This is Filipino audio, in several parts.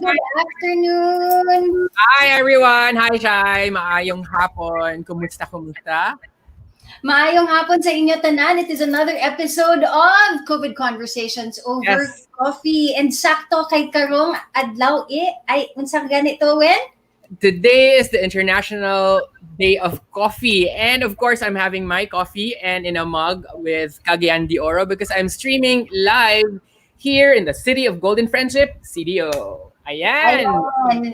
good afternoon. Hi everyone! Hi Shai! Maayong hapon. Kumusta? Maayong hapon sa inyo tanan. It is another episode of COVID Conversations over coffee. And sakto kay karong adlaw ay unsang ganito wen? Today is the International Day of Coffee. And of course, I'm having my coffee and in a mug with Cagayan de Oro because I'm streaming live here in the City of Golden Friendship, CDO. Ayan!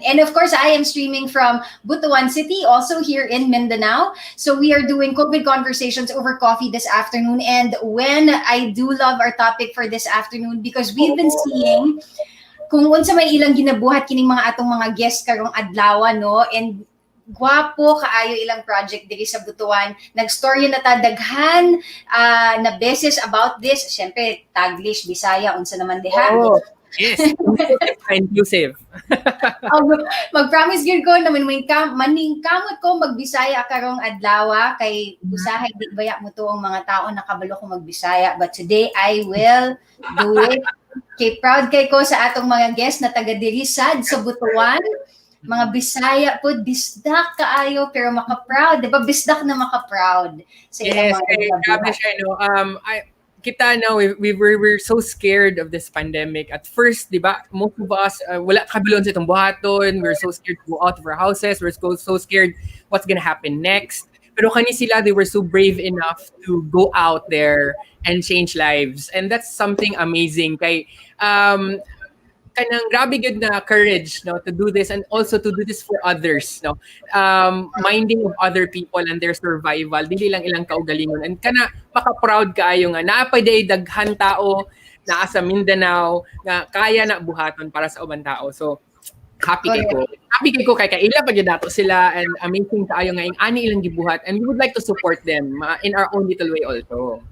And of course, I am streaming from Butuanon City, also here in Mindanao. So we are doing COVID Conversations over coffee this afternoon. And when I do love our topic for this afternoon because we've been seeing kung unsa may ilang ginabuhat kining mga atong mga guests karong adlaw, no? And gwapo kaayo ilang project diri sa Butuan. Nagstorya na ta daghan na beses about this. Syempre, Taglish, Bisaya, unsa naman diha. Oh, yes, inclusive. Mag-promise gyud ko na maning kamot ko magbisaya karong adlaw kay usahay di baya mo to ang mga tao nakabalo ko magbisaya, but today I will do it. Kay proud kay ko sa atong mga guests na taga diri sad sa Butuan. Mga Bisaya po, bisdak kaayo pero maka-proud, di ba? Bisdak na maka-proud sa ilang mga grabe siya, no? Kita na, we're so scared of this pandemic. At first, di ba, most of us, wala kabilon sa itong buhaton. We're so scared to go out of our houses. We're so scared what's gonna happen next. Pero kani sila, they were so brave enough to go out there and change lives. And that's something amazing. Kay, kanang grabe good na courage, no, to do this and also to do this for others, no, minding of other people and their survival, dili lang ilang kaugalingon, and kana maka-proud kaayo nga naapay day daghan tao naa sa Mindanao nga kaya na buhaton para sa ubang tao. So happy kay ko kay kaila pag dato sila, and amazing kaayo nga ani ilang gibuhat, and we would like to support them in our own little way also.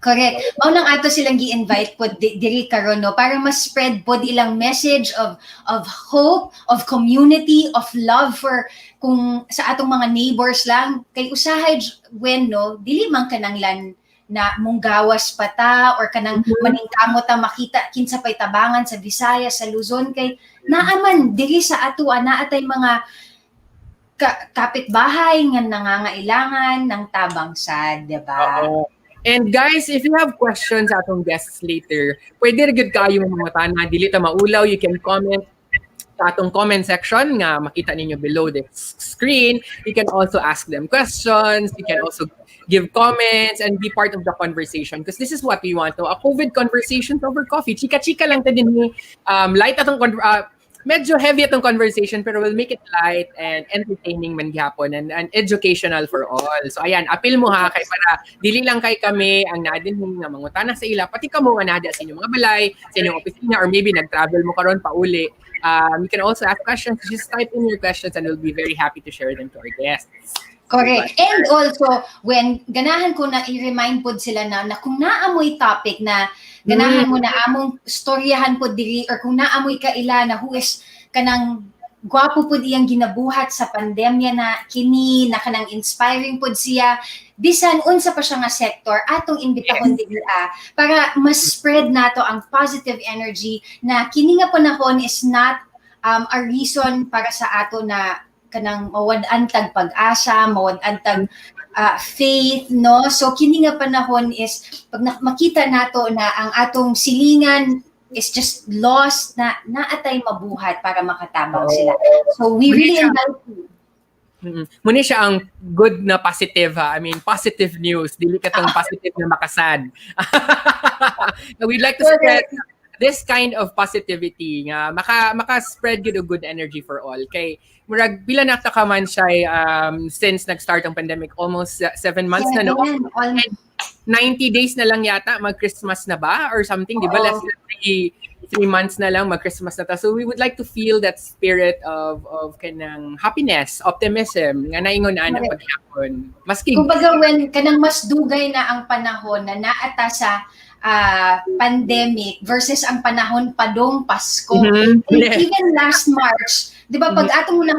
Correct. Mao nang ato silang gi-invite po diri karon, no, para mas spread po ilang message of hope, of community, of love for kung sa atong mga neighbors lang kay usahay when, no, dili man kananglan na munggawas pata or kanang maningkamot ta makita kinsa pay tabangan sa Visayas, sa Luzon, kay naaman diri sa ato naatay mga kapitbahay nga nangangailangan ng tabang sad, di ba? And guys, if you have questions atong guests later, pwede rin kayo mga tana, dili ta maulaw, you can comment sa atong comment section nga makita ninyo below the screen. You can also ask them questions, you can also give comments and be part of the conversation because this is what we want to, a COVID conversations over coffee. Chika-chika lang ta din ni light atong medyo heavy itong conversation pero we'll make it light and entertaining man gyapon and educational for all. So ayan, apil mo ha kay para dili lang kay kami ang nadin nga mangutana sa ila, pati kamo nga nada sa inyong mga balay, sa inyong opisina, or maybe nag-travel mo karon pauli. You can also ask questions. Just type in your questions and we'll be very happy to share them to our guests. Correct. And also, when ganahan ko na i-remind po sila na kung naamoy topic na ganahan mo na among storyahan po diri or kung naamoy kaila na who is kanang gwapo po iyang ginabuhat sa pandemya na kini na kanang inspiring po siya, bisan unsa pa siya nga sector, atong imbitahon diri para mas spread nato ang positive energy na kini nga panahon is not a reason para sa ato na kanang mawad-an tag pag-asa, mawad-an tag faith, no? So kini nga panahon is pag makita nato na ang atong silingan is just lost na naatay mabuhat para makatabang sila. So we really invite you. Muna siya ang good na positive ha. I mean, positive news. Dili ka tong positive na makasad. We'd like to spread this kind of positivity nga maka-spread good energy for all. Kay murag pila na ta ka man siya since nag-start ang pandemic, almost 7 months na, no? And 90 days na lang yata mag-Christmas na ba or something, di ba? Less than 3 months na lang mag-Christmas na ta. So we would like to feel that spirit of kanang happiness, optimism nga naingon na paghapon. Maski kumbaga when kanang mas dugay na ang panahon na naata sa pandemic versus ang panahon padong Pasko. Mhm. And Yes. even last March, di ba, pag atong una,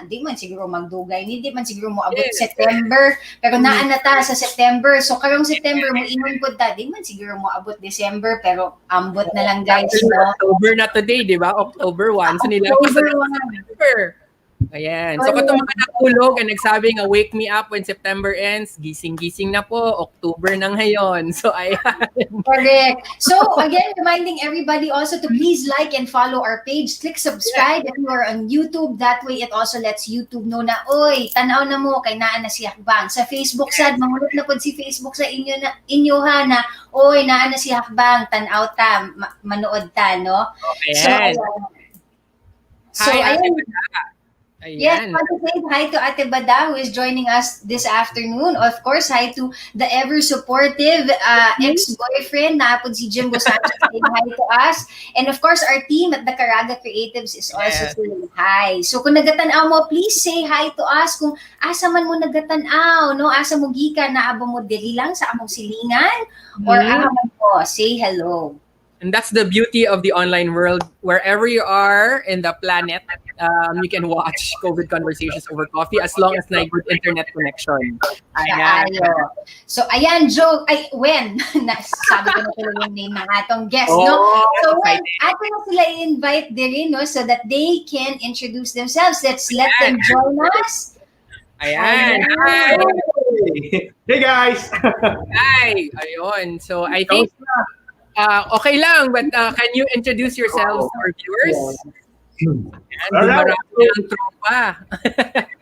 di man siguro magdugay, hindi man siguro mo abot Yes. September, pero naan na ta sa September. So karong September mo ingon pud ta, di man siguro mo abot December, pero ambot na lang guys, Actually, no? October na today, di ba? October 1. So nilabas October na 1. September. Ayan. So katong mga nakulog and nagsabing wake me up when September ends, gising-gising na po, October na ngayon. So ayan. Correct. So again, reminding everybody also to please like and follow our page. Click subscribe if you are on YouTube. That way, it also lets YouTube know na, oy, tanaw na mo, kay naan na si Hakbang. Sa Facebook sad, mangulot na po si Facebook sa inyo ha na, oy, naan na si Hakbang, tanaw ta, manood ta, no? Ayan. So, Hi, Ate ayan. Bada. Yes, Ayan. want to say hi to Ate Bada who is joining us this afternoon. Of course, hi to the ever supportive ex-boyfriend na po si Jim Sanchez saying hi to us. And of course, our team at the Caraga Creatives is also Yes. saying hi. So kung nagatanaw mo, please say hi to us. Kung asa man mo nagatanaw, no? Asa mo gikan na abo mo diri lang sa among silingan or Mhm. aman po, say hello. And that's the beauty of the online world. Wherever you are in the planet, you can watch COVID conversations over coffee as long as na good internet connection. Ayan. Kaayo. So, ayan, Joe. Ay, when? Sabi ko na tuloy yung name ng atong guest, Oh, no? So, when excited. ato na sila i-invite din, no? So that they can introduce themselves. Let's let them join us. Ayan. Hi. Hey guys! Hi. Ayun. So I think okay lang, but can you introduce yourselves to our viewers? And Alright. marami ng tropa.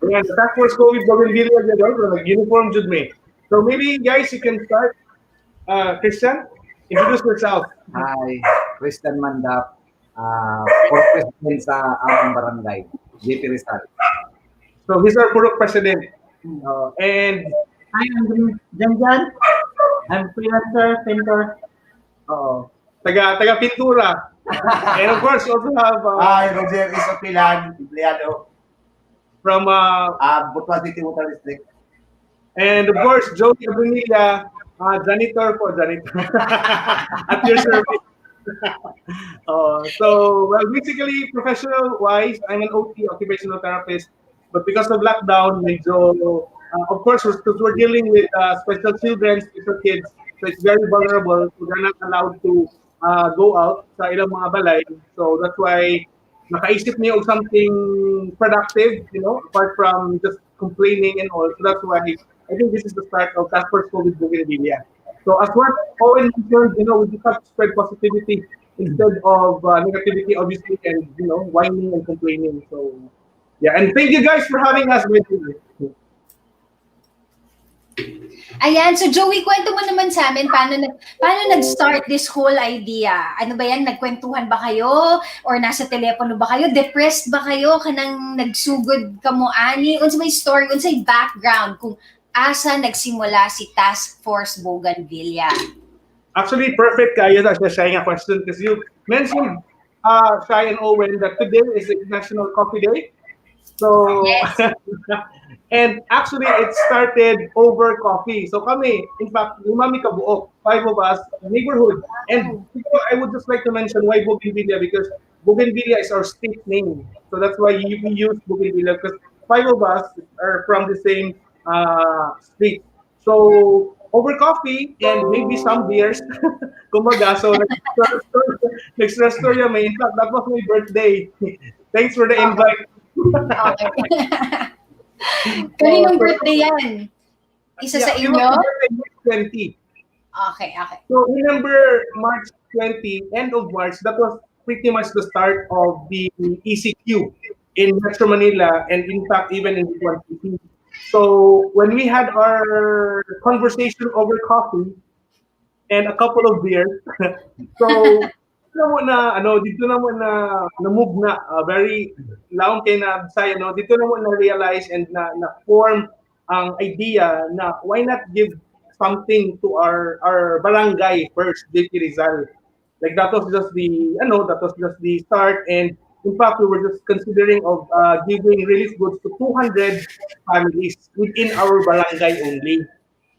Yeah, the task force COVID Bougainvilla, uniform jud me. So maybe guys, you can start. Christian, introduce yourself. Hi, Christian Mandap, for president sa aming barangay, JP Rizal. So he's our Purok president. And Hi, I'm Janjan. I'm freelancer, painter. taga pintura. And of course, you also have Hi, Roger Isopilan, empleyado, from Butuanon City Water District. and of course Joey Abunilla, janitor po, janitor at your service. So well, basically professional wise, I'm an OT, occupational therapist, but because of lockdown, medyo, of course, because we're dealing with special children, special kids, so it's very vulnerable. So they're not allowed to go out sa ilang mga balay. So that's why nakaisip niyo of something productive, apart from just complaining and all. So that's why I think this is the start of Task Force COVID Bougainvilla. So as what Owen mentioned, we just have to spread positivity instead of negativity, obviously, and whining and complaining. So yeah, and thank you guys for having us with you. Ayan, so Joey, kwento mo naman sa amin paano nag-start this whole idea? Ano ba yan? Nagkwentuhan ba kayo? Or nasa telepono ba kayo? Depressed ba kayo? Kanang nagsugod ka mo, ani? Unsa may story, unsa may background kung asa nagsimula si Task Force Bougainvilla? Actually, perfect kayo sa sharing a question because you mentioned, Shai and Owen, that today is National Coffee Day. So, Yes. and actually, it started over coffee. So kami, in fact, umami kabuok, 5 of us, neighborhood. And I would just like to mention why Bougainvilla, because Bougainvilla is our state name. So that's why we use Bougainvilla, because 5 of us are from the same state. So, over coffee and maybe some beers, kumaga, so next story may, in fact, that was my birthday. Thanks for the invite. Okay. Kaninong birthday yan? Isa sa It inyo? was my birthday, March 20. Okay. So remember March 20, end of March, that was pretty much the start of the ECQ in Metro Manila and in fact even in Butuanon City. So when we had our conversation over coffee and a couple of beers, so dito na mo na move na very laong kay na Bisaya, dito na mo na realize and na form ang idea na why not give something to our barangay first, JP Rizal. Like that was just the start, and in fact we were just considering of giving relief goods to 200 families within our barangay only.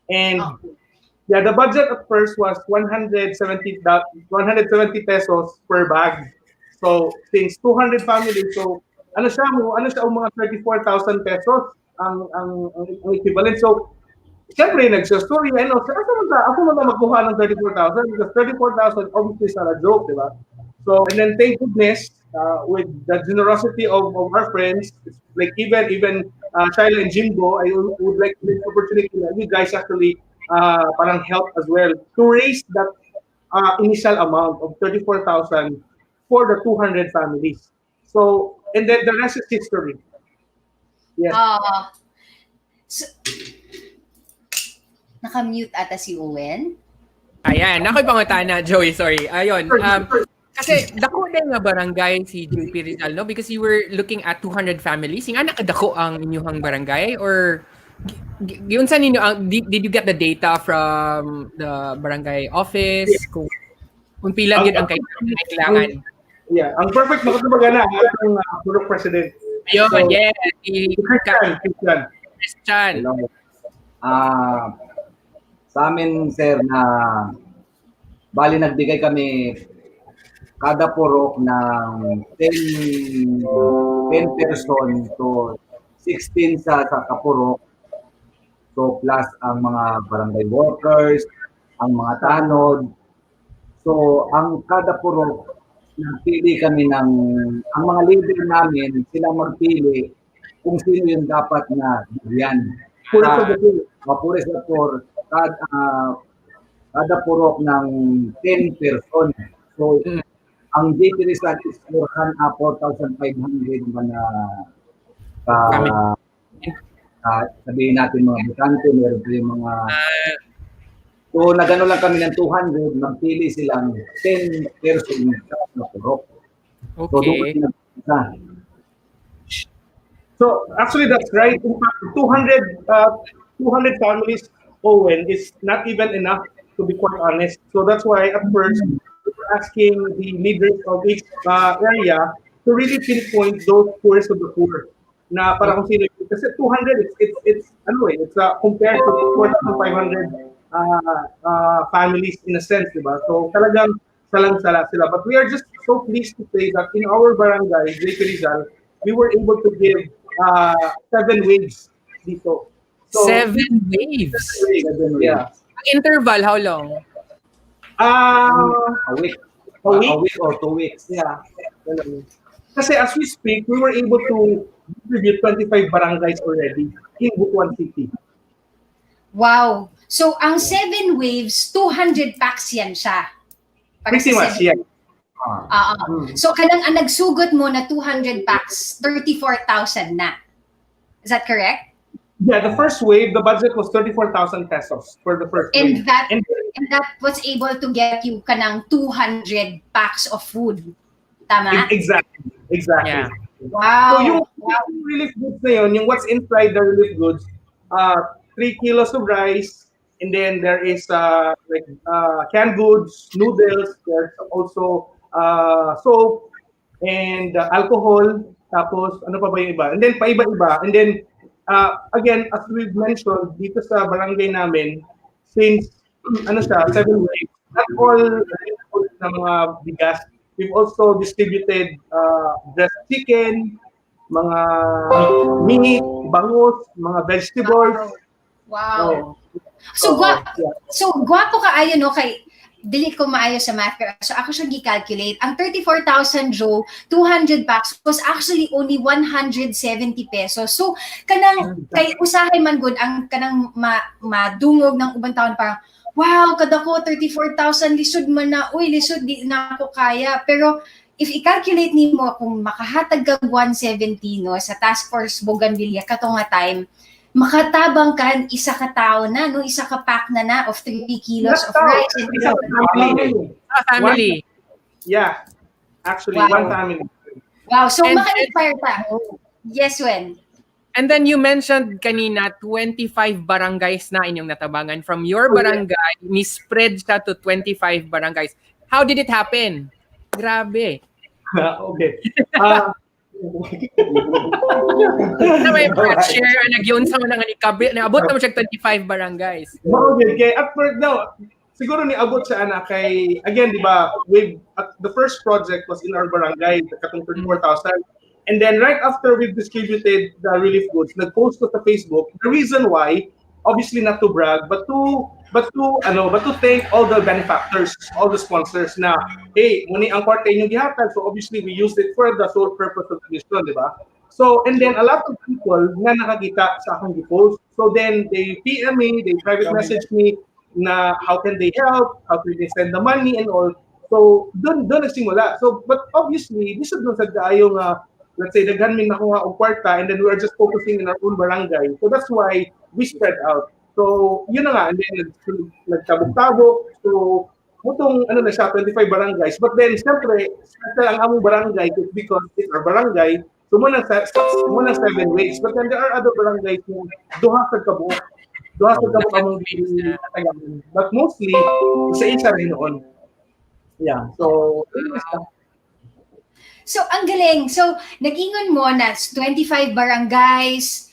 And Yeah, the budget at first was 170 pesos per bag. So since 200 families, so ano siya mga 34,000 pesos ang equivalent. So siyempre, nagsastory, ano, so, ako mo na magkuha ng 34,000 because 34,000 obviously is not a joke, di ba? So, and then thank goodness, with the generosity of our friends, like even Shaila and Jimbo, I would like to take the opportunity that you guys actually parang help as well to raise that initial amount of 34,000 for the 200 families. So, and then the rest is history. Yes. So, naka-mute ata si Owen. Ayan, ako'y pangutana, Joey, sorry. Ayun, kasi dako na nga barangay si JP Rizal, no? Because you were looking at 200 families. Nga nakadako ang inyong barangay? Or yun sa ninyo, did you get the data from the barangay office? Kung pila yun ang kailangan? Yeah, ang perfect makatubagana ang ating Purok President. Ayun, So, yes. Christian. Hello. Sa amin, sir, na bali nagbigay kami kada purok ng 10 person to 16 sa kapurok. So plus ang mga barangay workers, ang mga tanod. So ang kada purok, nagpili kami ang mga leader namin, sila magpili kung sino yung dapat na bigyan. Mapures na for kada purok ng 10 person. So, ang JP Rizal is 4,500 man sabihin natin mga butante, meron pa yung mga so, nagano lang kami ng 200, magpili silang 10 person na purok. Okay. So actually that's right. In fact, 200 families, Owen, is not even enough, to be quite honest. So that's why at first we were asking the leaders of each area to really pinpoint those poorest of the poor. Na para kung sino kasi 200 it's compared to 4,500 families in a sense, diba? So talagang salang-sala sila. But we are just so pleased to say that in our barangay, JP Rizal, we were able to give 7 waves dito. So, 7 waves? Yeah. Interval, how long? A week. A week? A week or 2 weeks. Yeah. Kasi as we speak, we were able to distribute 25 barangays already in Butuan City. Wow. So, ang 7 waves, 200 packs yan siya. Pretty much, yeah. So, kanang ang nagsugot mo na 200 packs, 34,000 na. Is that correct? Yeah, the first wave, the budget was 34,000 pesos for the first wave. And that was able to get you kanang 200 packs of food. Tama? Exactly. Yeah. Wow. So yung relief goods na yun, yung what's inside the relief goods, 3 kilos of rice, and then there is canned goods, noodles, there's also soap, and alcohol, tapos ano pa ba yung iba? And then paiba-iba. And then again, as we've mentioned, dito sa barangay namin, since 7 waves, not all na mga bigas, we've also distributed breast chicken, mga meat, bangus, mga vegetables. Wow. So gwapo ka ayo no kay dili ko maayo sa math. So ako siya gi-calculate. Ang 34,000 Joe, 200 packs was actually only 170 pesos. So kanang kay usahay man gud ang kanang madungog ng ubang taon parang wow, kada ko 34,000 lisod man na. Uy, lisod di na ako kaya. Pero if i-calculate nimo kung makahatag ka 170 no sa Task Force Bougainvilla katong nga time, makatabang ka isa ka tao na no, isa ka pack na of 3 kilos of rice and Family. Yeah. Actually, Wow. one family. wow, so And- maka-inspire ta. Yes, Wen. And then you mentioned kanina 25 barangays na inyong natabangan. From your barangay, ni-spread siya to 25 barangays. How did it happen? Grabe. Okay. Na may share nagyon sa mga ni kabi naabot na mo siya 25 barangays. Okay, kay at first now, siguro ni abot sa anak kay again, di ba, with the first project was in our barangay, katong 34,000. And then right after we've distributed the relief goods, nag-post ko sa Facebook. The reason why, obviously not to brag, but to thank all the benefactors, all the sponsors na, hey, muni ang kwarta inyong gihatag, so obviously we used it for the sole purpose of the mission, di ba? So, and then a lot of people na nakakita sa akong post. So then they PM me, they private message me na how can they help, how can they send the money and all. So, doon nagsimula. So, but obviously, this is doon sa daayong, let's say, daghan min ako nga og kwarta and then we are just focusing in our own barangay. So that's why we spread out. So, yun na nga. And then, nagtabog-tabog. So, mutong, na siya, 25 barangays. But then, siyempre, ang among barangay because it's our barangay, so mo nang 7 ways. But then there are other barangays na duha sa kabuok. Duha sa kabuok among tagaman. But mostly, isa-isa rin noon. Yeah. So, So, ang galing. So, nag-ingon mo na 25 barangays.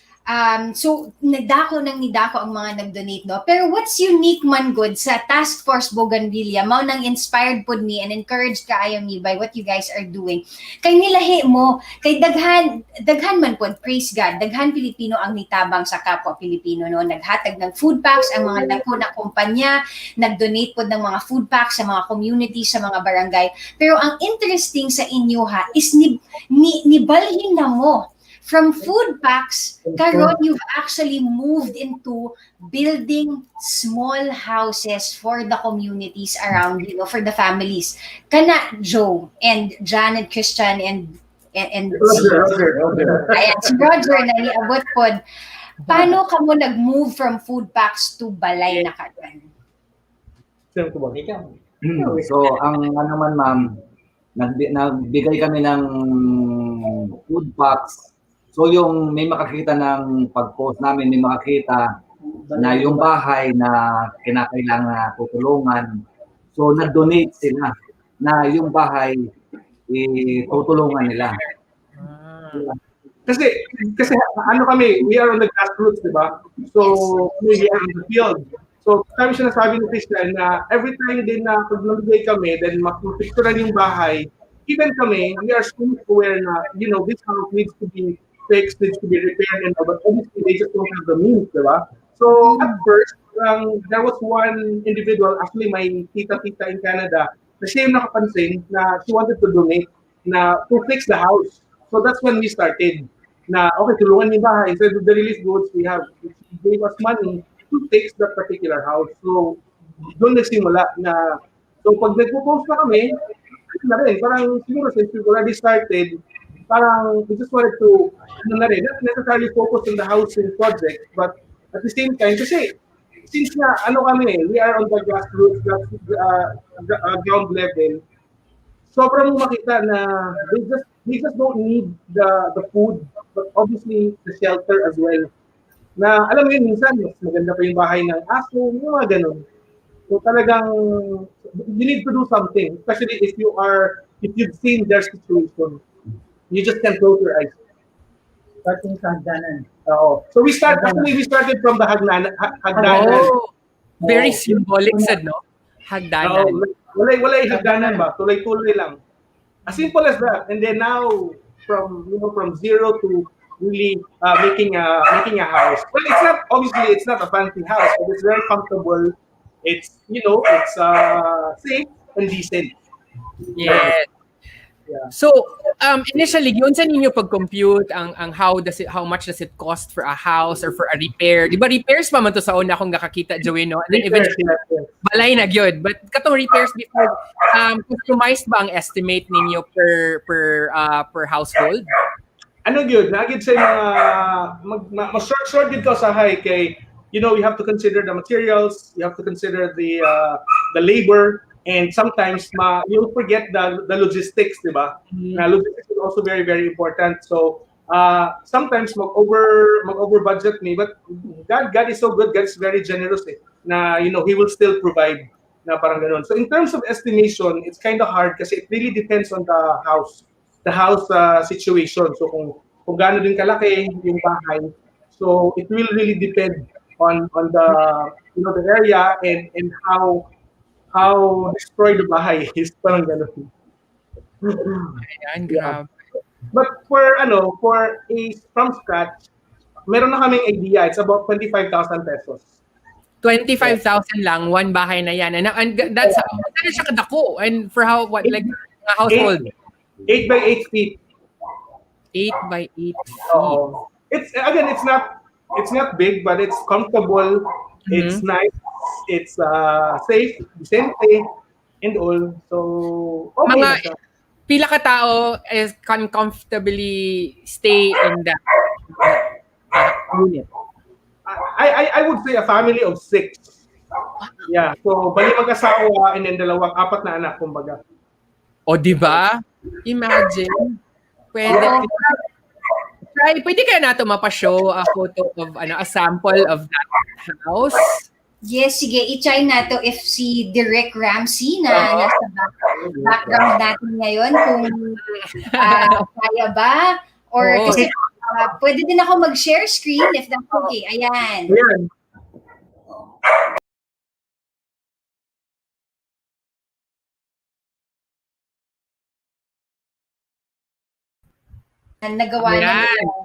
So, nidako ang mga nag-donate, no? Pero what's unique man good sa Task Force Bougainvilla, mao nang inspired pod me and encouraged kaayo me by what you guys are doing. Kay nilahi mo, kay daghan man pod, praise God, daghan Pilipino ang nitabang sa kapwa Pilipino, no? Naghatag ng food packs ang mga dako na kumpanya, nag-donate pod ng mga food packs sa mga communities, sa mga barangay. Pero ang interesting sa inyo ha is nibalhin na mo from food packs, karon you've actually moved into building small houses for the communities around you, know, for the families. Kana Joe and Janet, Christian and Roger. ayan, si Roger na niabot pod. Paano ka mo nag-move from food packs to balay na karon? So, ang man, ma'am, nagbigay kami ng food packs. So, yung may makakita ng pag-post namin, may makakita na yung bahay na kinakailangan na tutulungan. So, nag-donate sila na yung bahay tutulungan nila. Kasi kami, we are on the grassroots, di ba? So, we are in the field. So, kami siya nasabi ni Christian na every time din na pag nabigay kami, then mapipicturean yung bahay, even kami, we are so aware na, this house needs to be fixed, needs to be repaired, and all, but obviously they just don't have the means, di ba? So, at first, there was one individual, actually my tita in Canada, na siya yung nakapansin na she wanted to donate na to fix the house. So, that's when we started na, okay, tulungan yung bahay. Instead of the relief goods, she gave us money to fix that particular house. So, doon nagsimula na, so pag nagpo-post na kami, parang siguro since we've already started, parang we just wanted to, not necessarily focus on the housing project, but at the same time, kasi since na, we are on the grassroots, ground level, sobrang makita na they just don't need the food, but obviously the shelter as well. Na alam mo yun, minsan, mas maganda pa yung bahay ng aso, yung mga ganun. So talagang, you need to do something, especially if you've seen their situation. You just can't close your eyes. Starting sa hagdanan. So we started from the hagdanan. Oh, very symbolic said, no? Hagdanan. Wala hagdanan ba? Tuloy-tuloy lang. As simple as that. And then now, from zero to really making a house. Well, it's not a fancy house, but it's very comfortable. It's safe and decent. Yes. Yeah. So, initially, yun sa ninyo pag-compute ang how much does it cost for a house or for a repair? Di ba repairs pa man to sa una akong nakakita, Joey, no? And then eventually, balay na gyud. But katong repairs before, customized ba ang estimate ninyo per household? Ano gyud? Nagid sa mga short gid ko sa high kay you have to consider the materials, you have to consider the labor. And sometimes you'll forget the logistics, di ba? Na logistics is also very, very important. So sometimes mag-over budget me, but God is so good. God is very generous. Na He will still provide. Na parang ganun. So in terms of estimation, it's kind of hard kasi it really depends on the house. the house situation. So kung gaano din kalaki yung bahay. So it will really depend on the the area and how destroyed the bahay is, parang ganun. Ayan, Yeah. grabe. But for a from scratch, meron na kaming idea. It's about 25,000 pesos. 25,000 lang, one bahay na yan. And that's, ano siya kadako? And for how, what, like, a household? 8 by 8 feet. 8 by 8 feet. So it's not big, but it's comfortable. It's nice. It's safe, decente, and all. So okay na siya. Pila ka tao is can comfortably stay in that unit? I would say a family of 6. Yeah. So bali mag-asawa and then apat na anak kumbaga. O, di ba? Imagine. Pwede. Pwede kaya nato mapashow a photo of, a sample of that house? Yes, sige, i-try na to if si Direk Ramsey na nasa background natin ngayon kung kaya ba or kasi pwede din ako mag-share screen if that's okay. Ayan. Ayan. Nagawa na nila.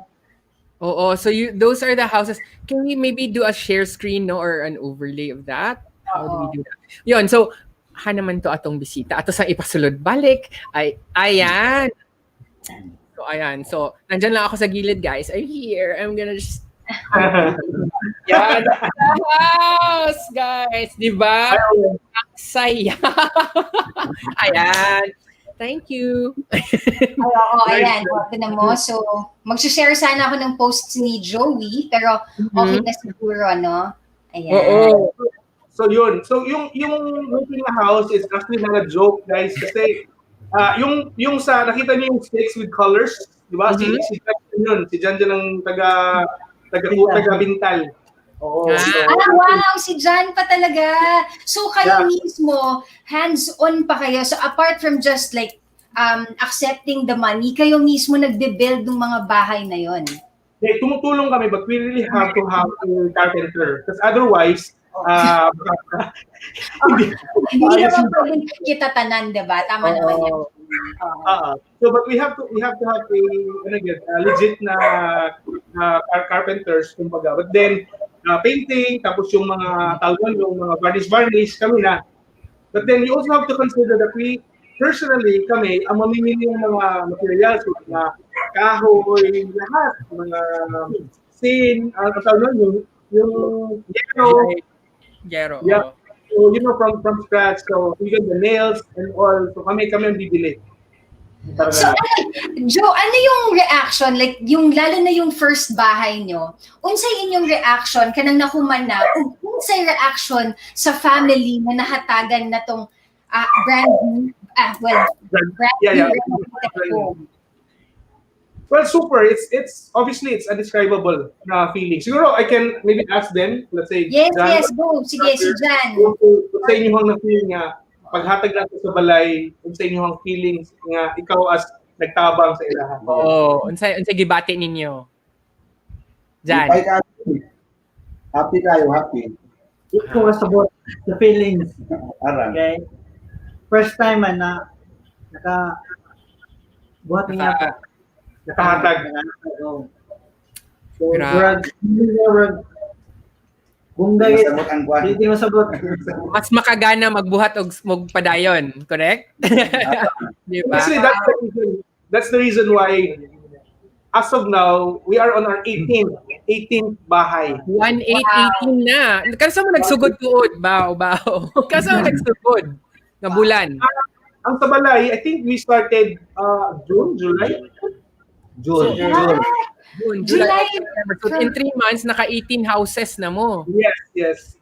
Oo, so those are the houses. Can we maybe do a share screen, no, or an overlay of that? How do we do that? Yun, so naman to atong bisita. Ato sa ipasulod balik. Ayan. So ayan. So nandyan lang ako sa gilid, guys. I'm here. I'm gonna just yan. The house, guys. Diba? Ang saya. Ayan. Thank you. Ayan. Tignan mo. So, mag-share sana ako ng posts ni Joey, pero okay na siguro, no? Ayan. Oo. So yun. So yung making a house is actually not a joke, guys, kasi yung sa nakita niyo yung sticks with colors, di ba? Si Jan ang taga Bintal. Oo. Wow, si Jan pa talaga. So kayo mismo, hands-on pa kayo. So apart from just like accepting the money, kayo mismo nagbe-build ng mga bahay na yon. Okay, tumutulong kami, but we really have to have a carpenter. Because otherwise, hindi naman pwedeng kita tanan, diba? Tama naman yan. So, but we have to have a legit na carpenters, kumbaga. But then, painting, tapos yung mga talon, yung mga varnish, kami na. But then you also have to consider that we, personally, kami, ang mamimili ng mga materials, mga kahoy, lahat, mga sin, talon, yung Gero. Yeah. So, from scratch. So, even the nails and all. So, kami ang bibili. So, Joe, ano yung reaction? Like, lalo na yung first bahay nyo, unsay inyong reaction kanang nahuman na, unsay reaction sa family na nahatagan na tong brand new home? Well, super. It's obviously it's undescribable na feeling. Siguro I can maybe ask them, let's say, Yes, Jan, yes, go. Sige, si Jan. Sa inyo hang na-feel nga, paghatag natin sa balay, sa inyo hang feelings nga, ikaw as nagtabang sa ilahan. Oo. Unsay gibati ninyo? Jan. Happy tayo, happy. It was about the feelings. Okay? First time na buhat niya ako. Nakahatag. So, bunggay, hindi masabot. Mas makagana magbuhat og padayon, correct? Di ba? Actually, that's the reason why as of now, we are on our 18th bahay. 18 na. Kasi mo nagsugod tuod, bao. Kasi mo nagsugod na bulan. Ang sa balay, I think we started July. July. July. So in 3 months, naka-18 houses na mo. Yes.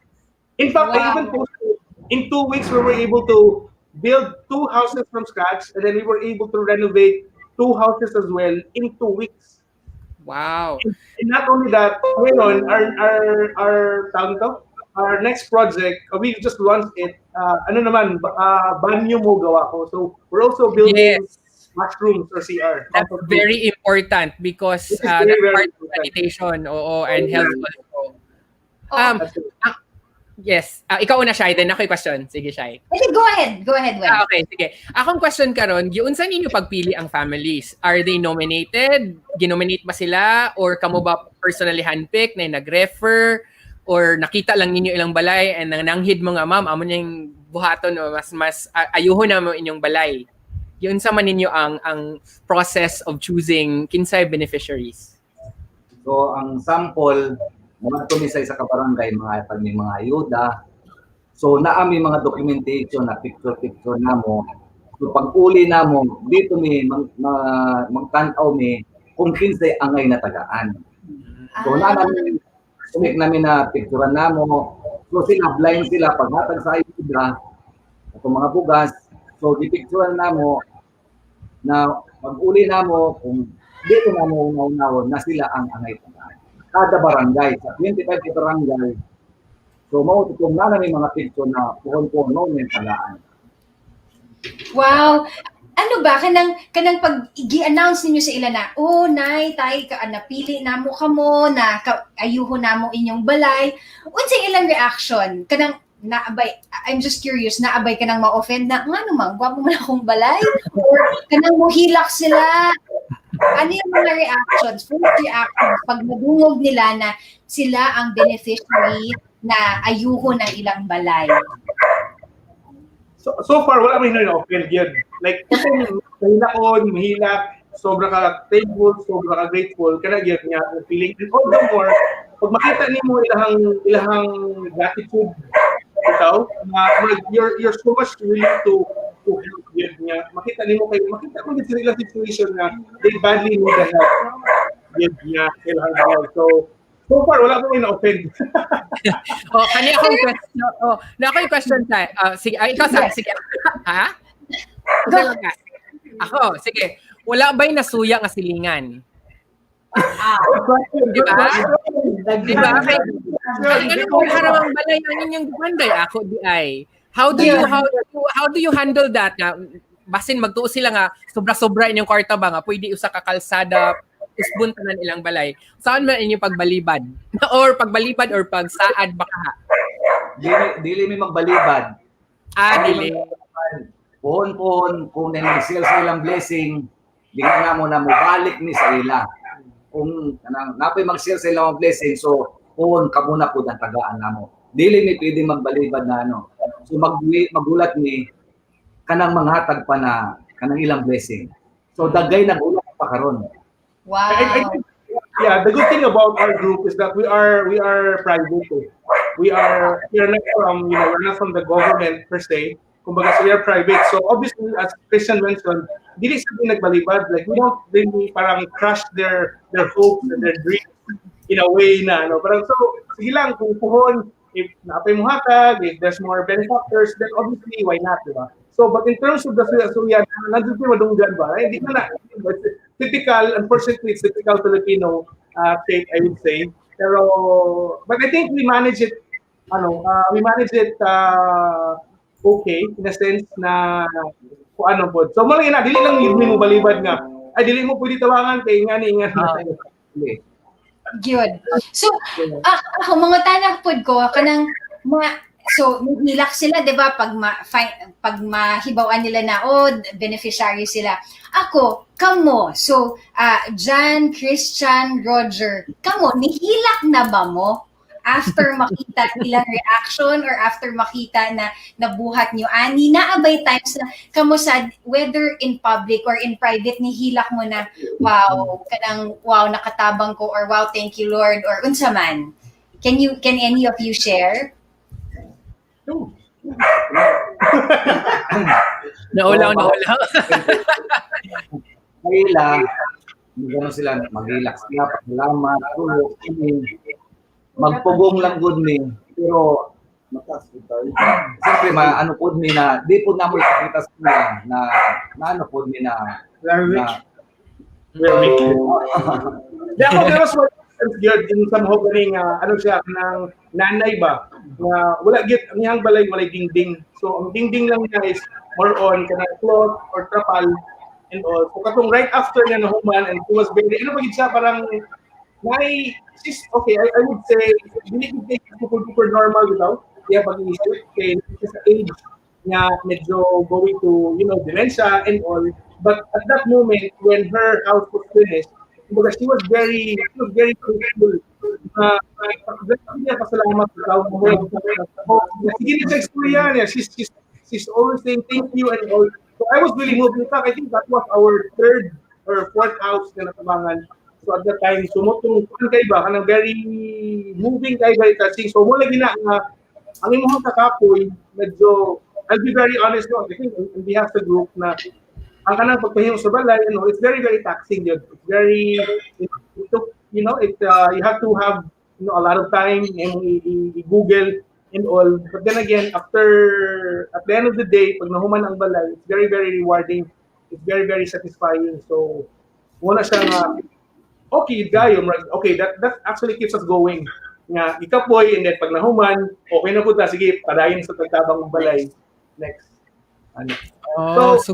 In fact, I even posted, in 2 weeks, we were able to build 2 houses from scratch, and then we were able to renovate 2 houses as well in 2 weeks. Wow. And not only that, ngayon, our next project, we just launched it. Banyo mo gawa ko. So we're also building washrooms or CR. That's Comfort room. very important because This is very, that's very part of important. sanitation and health also. Oh, That's it. Yes. Ikaw una, Shai. Then ako yung question. Sige, Shai. okay, go ahead, Wen. Okay, sige. Akong question karon, giun sa ninyo pagpili ang families? Are they nominated? Ginominate ba sila? Or kamo ba personally handpick na nag-refer? Or nakita lang ninyo ilang balay and nananghid mo nga, ma'am, amo niyang buhaton o mas ayuhon na mo inyong balay. Yun sa man ninyo ang process of choosing kinsay beneficiaries. So ang sample, mga tumi sa isa ka barangay, pag may mga ayuda. So naami mga documentation na picture namo. So pag uli namo, dito mi magtanaw mi kung kinsay angay na tagaan. So namin sumik namin na picturean namo. So sila blind sila paghatag sa ayuda at mga bugas. So gipicturean namo na pag-uli namo kung dito namo unaw-unaw na sila ang angay tagaan. Kada barangay, sa 25 ka barangay, so maututom na namin mga picture na puhon-puhon yung tagaan. Wow. Ano ba kanang pag i-announce ninyo sa ila na, oh nay tay ka napili namo kamo na ayuho namo inyong balay. Unsay ilang reaction? Kanang naabay, I'm just curious, naabay ka nang ma-offend na, nga naman, gwapo mo na akong balay? Or kanang mohilak sila? Ano yung mga reactions, first reactions, pag nadungog nila na sila ang beneficiary na ayuho ng ilang balay? So far, wala may na-offend yun. Like, kasi mahilakon, mahilak, sobra ka thankful, sobra ka grateful, kana yun niya ang feeling. And all the more, pag makita niyo ilahang gratitude, ikaw, you're so much willing to help yun niya. Makita mo din sa ilang situation na they badly need the help. Yun niya, kailangan help. So far, wala ko may na-offend. Kani akong question. Na ako yung question tayo. Sige, ikaw sa, sige. Ha? Go. Ako, sige. Wala ba'y nasuya nga silingan? Di ba? Di ba? Ano mo haramang balay ang inyong dumanday? Ako di ay. How do you handle that nga? Basin magtuo sila nga sobra-sobra inyong kwarta ba nga pwede usa ka kalsada isbuntanan ilang balay. Saan man inyong pagbalibad? Or pagbalibad or pagsaad baka? Dili mi magbalibad. Dili. Pohon-pohon, kung nag-sale sa ilang blessing, di na mo na mubalik ni sa ila. Kung napoy mag-sale sa ilang blessing, so pohon ka muna po ng tagaan na mo. Dili mi pwede magbalibad na ano. So magulat ni kanang manghatag pa na kanang ilang blessing. So dagay nagulat pa karon. Wow. I think, the good thing about our group is that we are private. We are not from we're not from the government per se. Kumbaga, so we are private. So obviously, as Christian mentioned, dili sabi nagbalibad. Like we don't really parang crush their hopes and their dreams in a way na Parang so sige lang kung puhon, if naapay mo hatag, if there's more benefactors, then obviously why not, diba? So, but in terms of the suya, nandun yung madunggan ba? Hindi ka na. Typical, unfortunately, it's typical Filipino trait, I would say. But I think we manage it, okay, in a sense na kung ano po. So, malaki na, dili lang yung mo balibad nga. Ay, dili mo pwede tawangan kay ingani. Good. So, ako mga tanak pod ko kanang mga so nilak sila 'di ba pag mahibawan nila na beneficiary sila. Ako, kamo. So, Jan, Christian, Roger, kamo nihilak na ba mo after makita ilang reaction or after makita na nabuhat nyo ani naabay times na kamo sad whether in public or in private nihilak mo na wow nakatabang ko or wow thank you Lord or unsa man. Can any of you share? Naulaw. Mahila, gano'n sila, mag-relax sila, paglamat, tulog, magpugong lang good me. Pero, siyempre, ano po mi na, di po na mo ipakita sa nila na ano po mi na, We're weak. Ako, there was one instance yun, in somehow galing, siya, ng nanay ba? Wala git, ang iyang balay, walay dingding. So, ang dingding lang niya is more on kanang cloth or trapal. and all. So katong right after niya nahuman, and she was very, ano ba yun siya, parang, she's, okay, I would say, hindi ko take it super normal without, kaya pag-iisip, kaya sa age niya, medyo going to, dementia and all. But at that moment, when her house was finished, because she was very grateful na niya pasalamat sa tao mo. Sige na sa istorya niya. She's always saying thank you and all. So I was really moved. In fact, I think that was our third or fourth house na natabangan. So at that time, sumutong kay ba, kanang very moving kay very touching. So mo lagi na ang imong kakapoy, medyo, I'll be very honest, no, I think on behalf of the group na ang kanang pagpahimo sa balay, it's very, very taxing yun. It's very, it took, you have to have, a lot of time and i-Google and all. But then again, at the end of the day, pag nahuman ang balay, it's very, very rewarding. It's very, very satisfying. So, muna siya okay, gayo, okay, that actually keeps us going. Nga, ikapoy, and then pag nahuman, okay na po ta, sige, padayon sa pagtabang balay. Next. So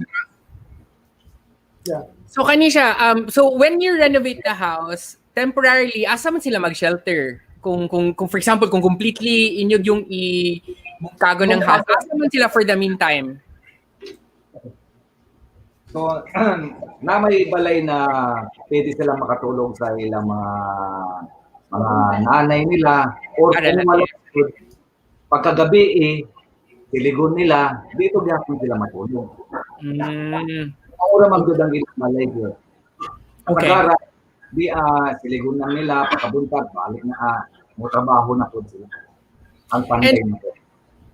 yeah. So kanisha, so when you renovate the house, temporarily, asa man sila mag-shelter? Kung for example, kung completely inyog yung i-bungkago ng house, asa man sila for the meantime? So, na may balay na pwede silang makatulong sa ilang mga nanay nila or kung malapit, pagkagabi siligon nila, dito gapon sila matulog. Ora magdudang ilang balay yun. Okay. Pagkara, siligon lang nila, pagkabuntag, balik na mo trabaho na po sila. Ang panday na po.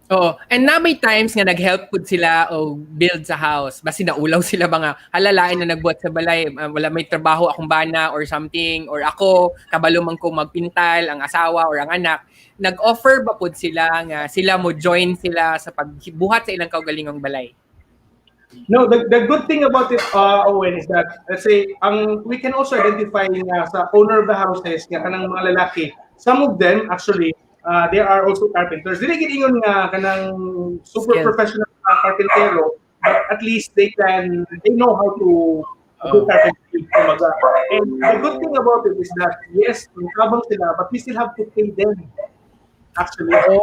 Oh, and na may times nga nag-help pud sila o build sa house. Basi naulaw sila mga halalain na nagbuhat sa balay, wala may trabaho akong bana or something, or ako kabalo man ko magpintal ang asawa or ang anak. Nag-offer ba pud sila nga sila mo join sila sa pagbuhat sa ilang kaugalingong balay? No, the good thing about it, Owen, is that, let's say, we can also identify sa owner of the houses, nga kanang mga lalaki. Some of them, actually, they are also carpenters. Dili gid ingon nga kanang super professional carpentero, but at least they know how to do carpentry. And the good thing about it is that, yes, travel sila, but we still have to pay them. Actually. So,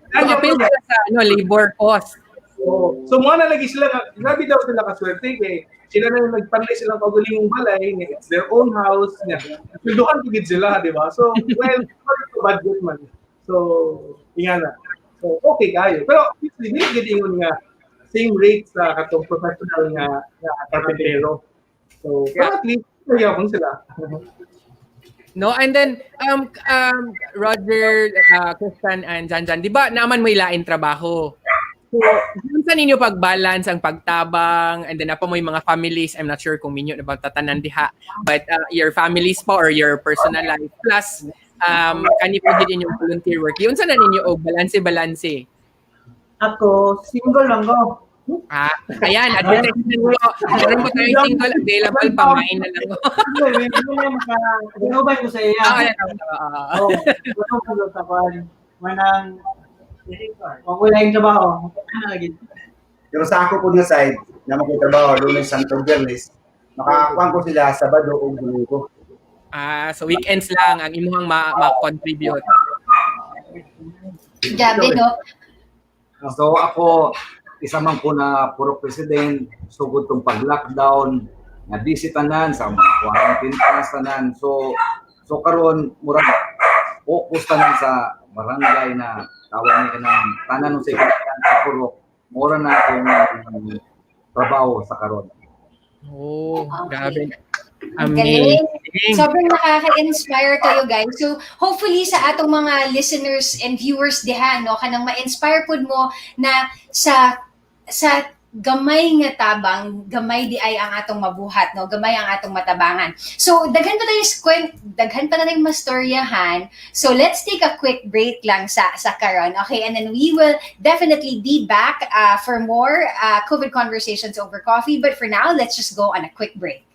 kapil sila sa labor cost. So mga nalagi sila, grabe daw sila kaswerte kay sila na yung nagpanlay silang pagulingong balay, it's their own house, pilduhan tigid sila, di ba? So, well, budget man. So, nga na. So, okay kayo. Pero, hindi ingon nga, same rate sa katong professional nga carpentero. So, at least, nagyapon sila. No, and then Roger, Christian, and Janjan, di ba naman mo ilain trabaho? So, saan ninyo pag-balance ang pagtabang, and then apa mo yung mga families, I'm not sure kung minyo na bang tatanan diha, but your families pa or your personal life, plus kani po din yung volunteer work. Yun saan na ninyo balance? Ako, single lang ko. Ayan, advertisement ko. Meron po tayo single, available, pamain na lang ko. Ginubay ko sa iya. Manang wala yung trabaho. Pero sa ako po na side, na magtatrabaho doon sa Santo Bernes, makakuha ko sila Sabado o Linggo. So weekends lang ang imuhang ma-contribute. Gabi, no? So ako, isa man po na puro president, sugod tong pag-lockdown, na-busy tanan sa mga quarantine tanan. So karon murag focus tanan sa barangay na tawag ni kanang tanan sa ikatan sa puro mura na akong trabaho sa karon. Grabe. Galing. Sobrang nakaka-inspire kayo, guys. So, hopefully sa atong mga listeners and viewers diha, no, kanang ma-inspire pud mo na sa gamay nga tabang, gamay di ay ang atong mabuhat, no? Gamay ang atong matabangan. So, daghan pa na tayong mastoryahan. So, let's take a quick break lang sa karon. Okay, and then we will definitely be back for more COVID conversations over coffee. But for now, let's just go on a quick break.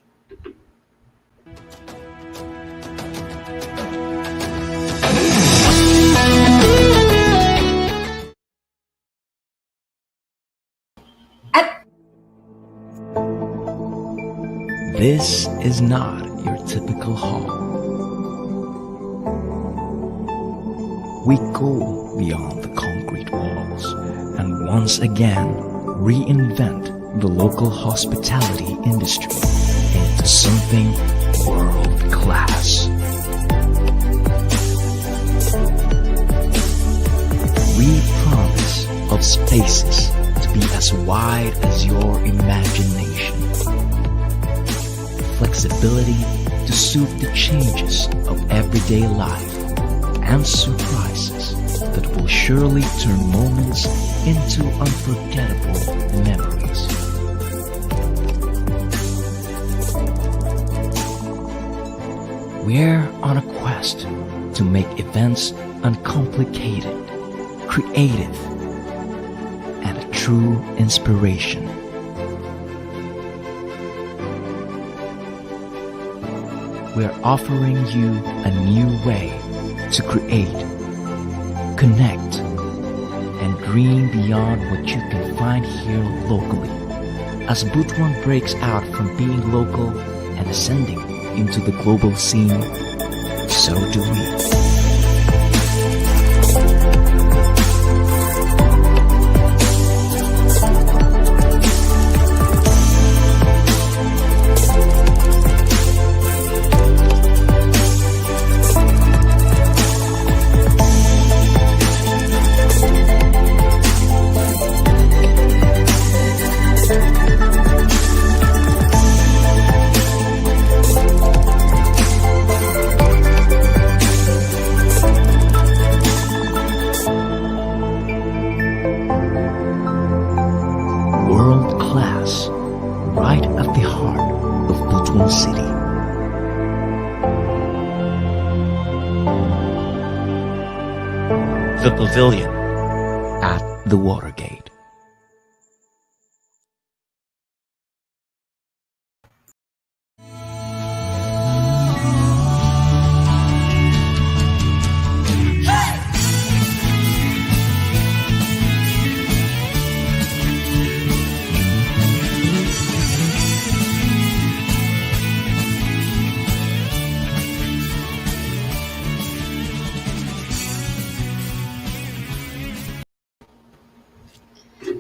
At This is not your typical hall. We go beyond the concrete walls and once again reinvent the local hospitality industry into something world class. We promise of spaces to be as wide as your imagination. Flexibility to suit the changes of everyday life and surprises that will surely turn moments into unforgettable memories. We're on a quest to make events uncomplicated, creative, and a true inspiration. We're offering you a new way to create, connect, and dream beyond what you can find here locally. As Butuanon breaks out from being local and ascending into the global scene, so do we. World class, right at the heart of Butuanon City. The Pavilion at the Watergate.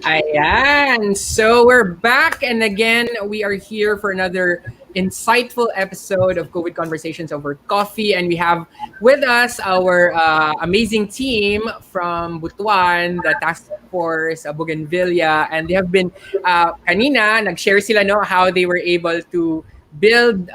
Ayan. So we're back, and again, we are here for another insightful episode of COVID Conversations Over Coffee, and we have with us our amazing team from Butuan, the Task Force Bougainvilla, and they have been kanina nag-share sila no how they were able to build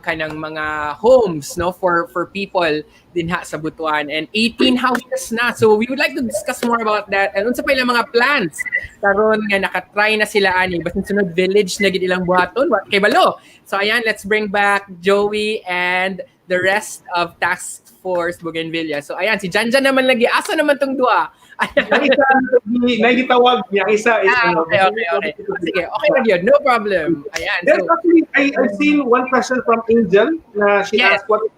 kanang mga homes no for people din ha sa Butuan, and 18 houses na. So we would like to discuss more about that and unsa pa ilang mga plans karon nga nakatry na sila ani basin sunod village na gid ilang buhaton wa kay balo. So ayan, let's bring back Joey and the rest of Task Force Bougainvilla. So ayan, si Janjan naman lagi, asa naman tong duha? Yung isa, nagitawag niya, isa is Okay. Sige, okay na yun. No problem. Ayan. There's So, actually, I've seen one question from Angel na she Yes. asked what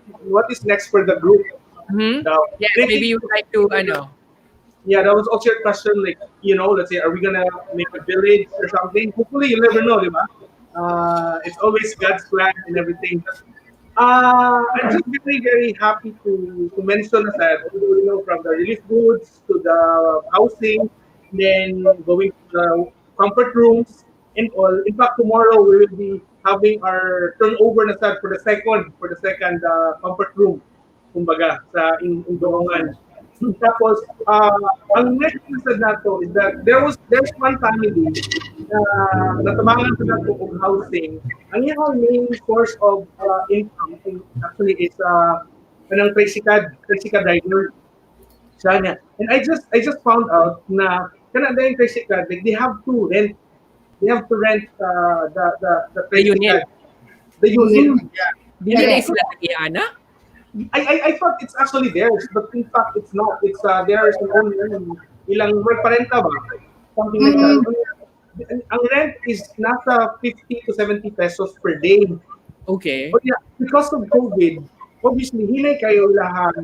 is next for the group. Now, yes, next- maybe you would like to, Yeah, that was also your question, like, let's say, are we gonna make a village or something? Hopefully, you never know, di ba? It's always God's plan and everything. I'm just very, very happy to mention that, from the relief goods to the housing, then going to the comfort rooms and all. In fact, tomorrow we will be having our turnover na sad for the second comfort room, kumbaga, sa in Doongan. Tapos, ang next thing na to is that there's one family na natabangan ko na to of housing. Ang iyang main source of income actually is anong tricycle driver. Sana. And I just found out na kanada yung tricycle, like they have to rent the unit. The unit. Yeah. Hindi na sila nag-iana? I thought it's actually theirs, but in fact it's not. It's theirs and only ilang parenta ba? Something like that. Ang rent is nasa 50 to 70 pesos per day. Okay. But yeah, because of COVID, obviously hinay kayo ang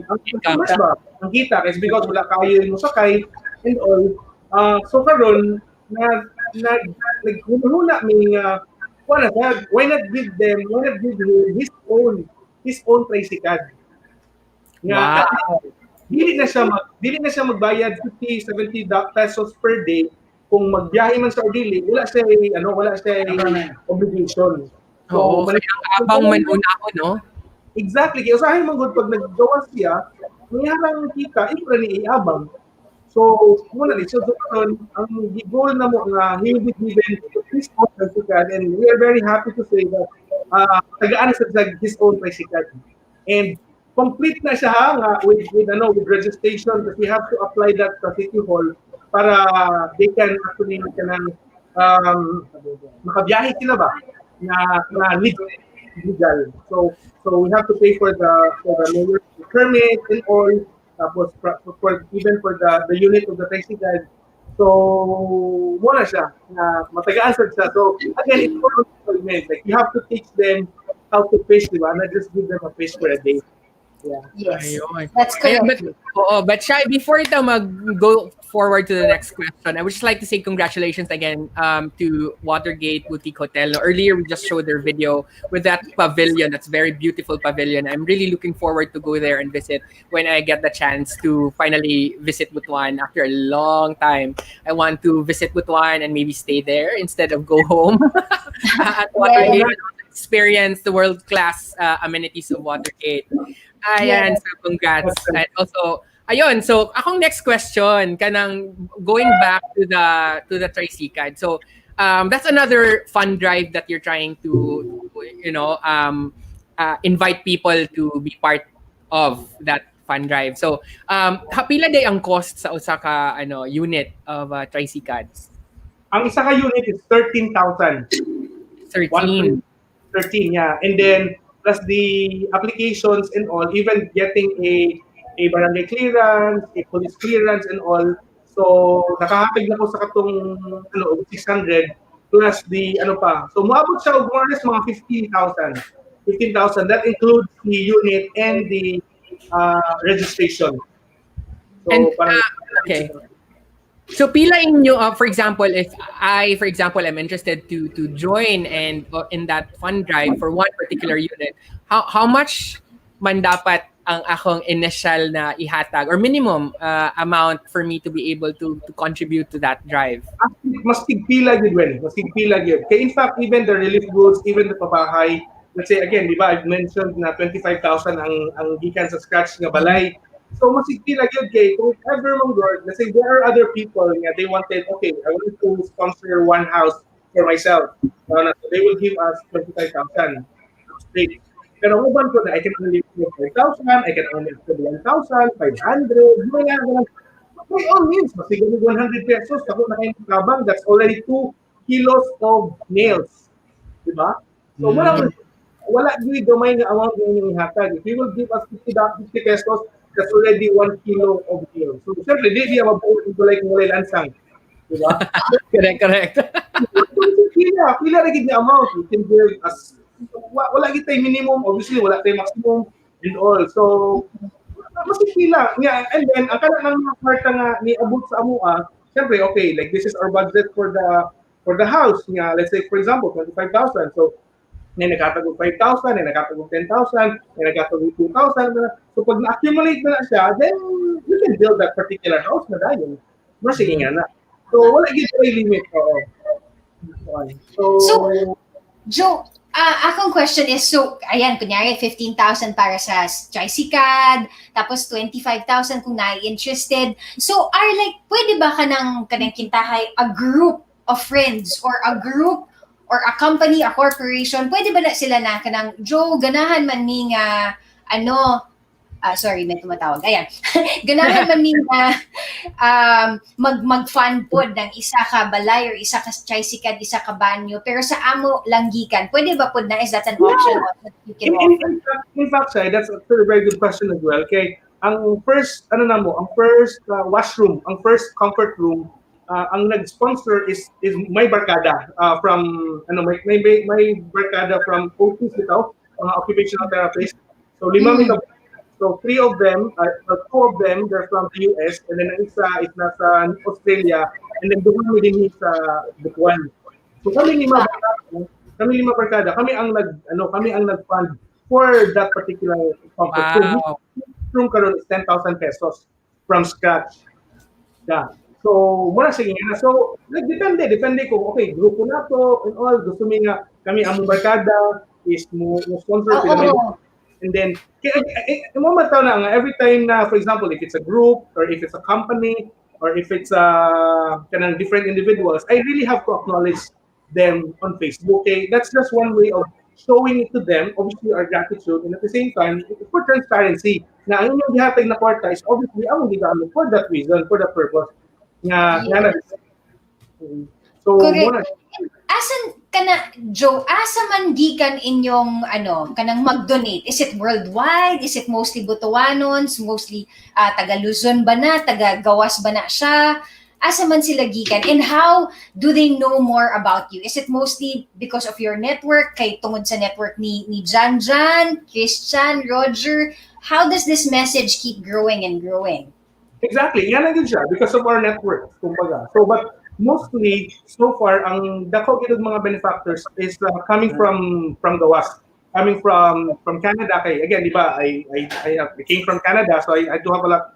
customers ba? Ang kita kasi because wala kayo yung sakay and all. So karon naghuhula may why not give him his own tricycle? Nga, Wow. dili na siya magbayad 50, 70 pesos per day kung magbiyahe man sa o dili, wala siya obligation. Oo, So, kaya ang abang man una ako, no? exactly. Kaya usahin man gud pag naggawa siya, mayarang kita, ipra ni iabang. So, muna ni, so doon, ang goal na mo nga, he will be given his own tricycle, and we are very happy to say that tagaan sa his own tricycle. And complete na siya ha, nga, with registration, because we have to apply that sa City Hall para they can actually makabiyahe sila ba na legal. So we have to pay for the mayor's permit and all. Tapos even for the unit of the tricycle. So muna siya na matagaan sad siya. So again, it's more employment. Like you have to teach them how to fish, di ba? Not just give them a fish for a day. Yeah. Yes. Ayun. That's correct. But Shai, before ito go forward to the next question, I would just like to say congratulations again to Watergate Boutique Hotel. Earlier, we just showed their video with that pavilion. That's very beautiful pavilion. I'm really looking forward to go there and visit when I get the chance to finally visit Butuan after a long time. I want to visit Butuan and maybe stay there instead of go home at Watergate and experience the world-class amenities of Watergate. Ayan, so congrats. And also, ayun, so akong next question, kanang going back to the tricycle. So, that's another fun drive that you're trying to invite people to be part of that fun drive. So, pila day ang cost sa usa ka unit of tricycle? Ang isa ka unit is 13,000. 13. 13, yeah. And then plus the applications and all, even getting a barangay clearance, a police clearance and all. So nakahapig na ko sa katong 600 plus the pa. So moabot siya og more or less mga 15,000. 15,000, that includes the unit and the registration. So And parang okay. So pila inyo, for example, if I'm interested to join and in that fund drive for one particular unit, how much man dapat ang akong initial na ihatag or minimum amount for me to be able to contribute to that drive? mas tigpila yun, mas tigpila yun. Kaya in fact, even the relief goods, even the pabahay, let's say again, di ba, I've mentioned na 25,000 ang gikan sa scratch nga balay. So mas tigpila yun kay kung ever mong God, let's say there are other people nga they wanted, okay, I want to sponsor one house for myself. So they will give us 25,000 straight. Pero kung uban ko na, I can only give 5,000, I can only give 1,000, 500, by all means, masiguro 100 pesos, ako na kayong kabang, that's already 2 kilos of nails. Diba? So wala yung gamay na amount na inyong ihatag. If you will give us 50 pesos, that's already 1 kilo of nails. So siyempre, di niya mabuo ito like mulay lansang. Diba? Correct. Pila na gid nga amount. You can give us, wala gid tayo minimum, obviously, wala tayo maximum and all. So, mas pila. Yeah, and then, ang kana ng mga kwarta nga niabot sa amua, siyempre, okay, like this is our budget for the house. Nga, let's say, for example, 25,000. So, may nagkatagog 5,000, may nagkatagog 10,000, may nagkatagog 2,000. So pag na-accumulate na siya, then you can build that particular house na dahil. Mas sige nga na. So wala gid ay limit. So Joe, akong question is, so ayan, kunyari 15,000 para sa tricycad, tapos 25,000 kung na-interested. So pwede ba kanang kintahay a group of friends or a group or a company, a corporation, pwede ba na sila na kanang, Joe, ganahan man ni nga, sorry, may tumatawag. Ayan. Ganahan man ni nga mag-fund pod ng isa ka balay or isa ka tricycle, isa ka banyo, pero sa amo langgikan, pwede ba pod na? Is that an option? You can offer? In fact, that's a very good question as well. Okay, ang first, washroom, ang first comfort room, ang nag-sponsor is my barkada from my barkada from OTs ito, mga occupational therapists. So 5 ito. So 3 of them, 2 of them, they're from the US, and then ang isa is nasa Australia, and then doon din sa Butuan. So kami 5 barkada, kami 5 barkada, kami ang nag-fund for that particular concert. Wow. So, room karon is 10,000 pesos from scratch. Yeah. So, mura sige nga. So, depende ko. Okay, grupo na to and all. Gusto mi nga, kami ang barkada is mo sponsor Oo. and then, moment na nga, every time na, for example, if it's a group or if it's a company or if it's kanang different individuals, I really have to acknowledge them on Facebook. Okay, that's just one way of showing it to them, obviously our gratitude, and at the same time, for transparency. Na ang inyong gihatag na kwarta is obviously ang gigamit for that reason, for that purpose. So, Correct. Asan kana Joe, asa man gikan inyong kanang mag-donate? Is it worldwide? Is it mostly Butuanons? Mostly taga Luzon ba na? Taga Gawas ba na siya? Asa man sila gikan? And how do they know more about you? Is it mostly because of your network? Kay tungod sa network ni Jan, Christian, Roger? How does this message keep growing and growing? Exactly. Yan lang din siya because of our network, kumbaga. So, but mostly, so far, ang dako gid mga benefactors is coming from Gawas. Coming from Canada. Kay, again, di ba, I came from Canada, so I do have a lot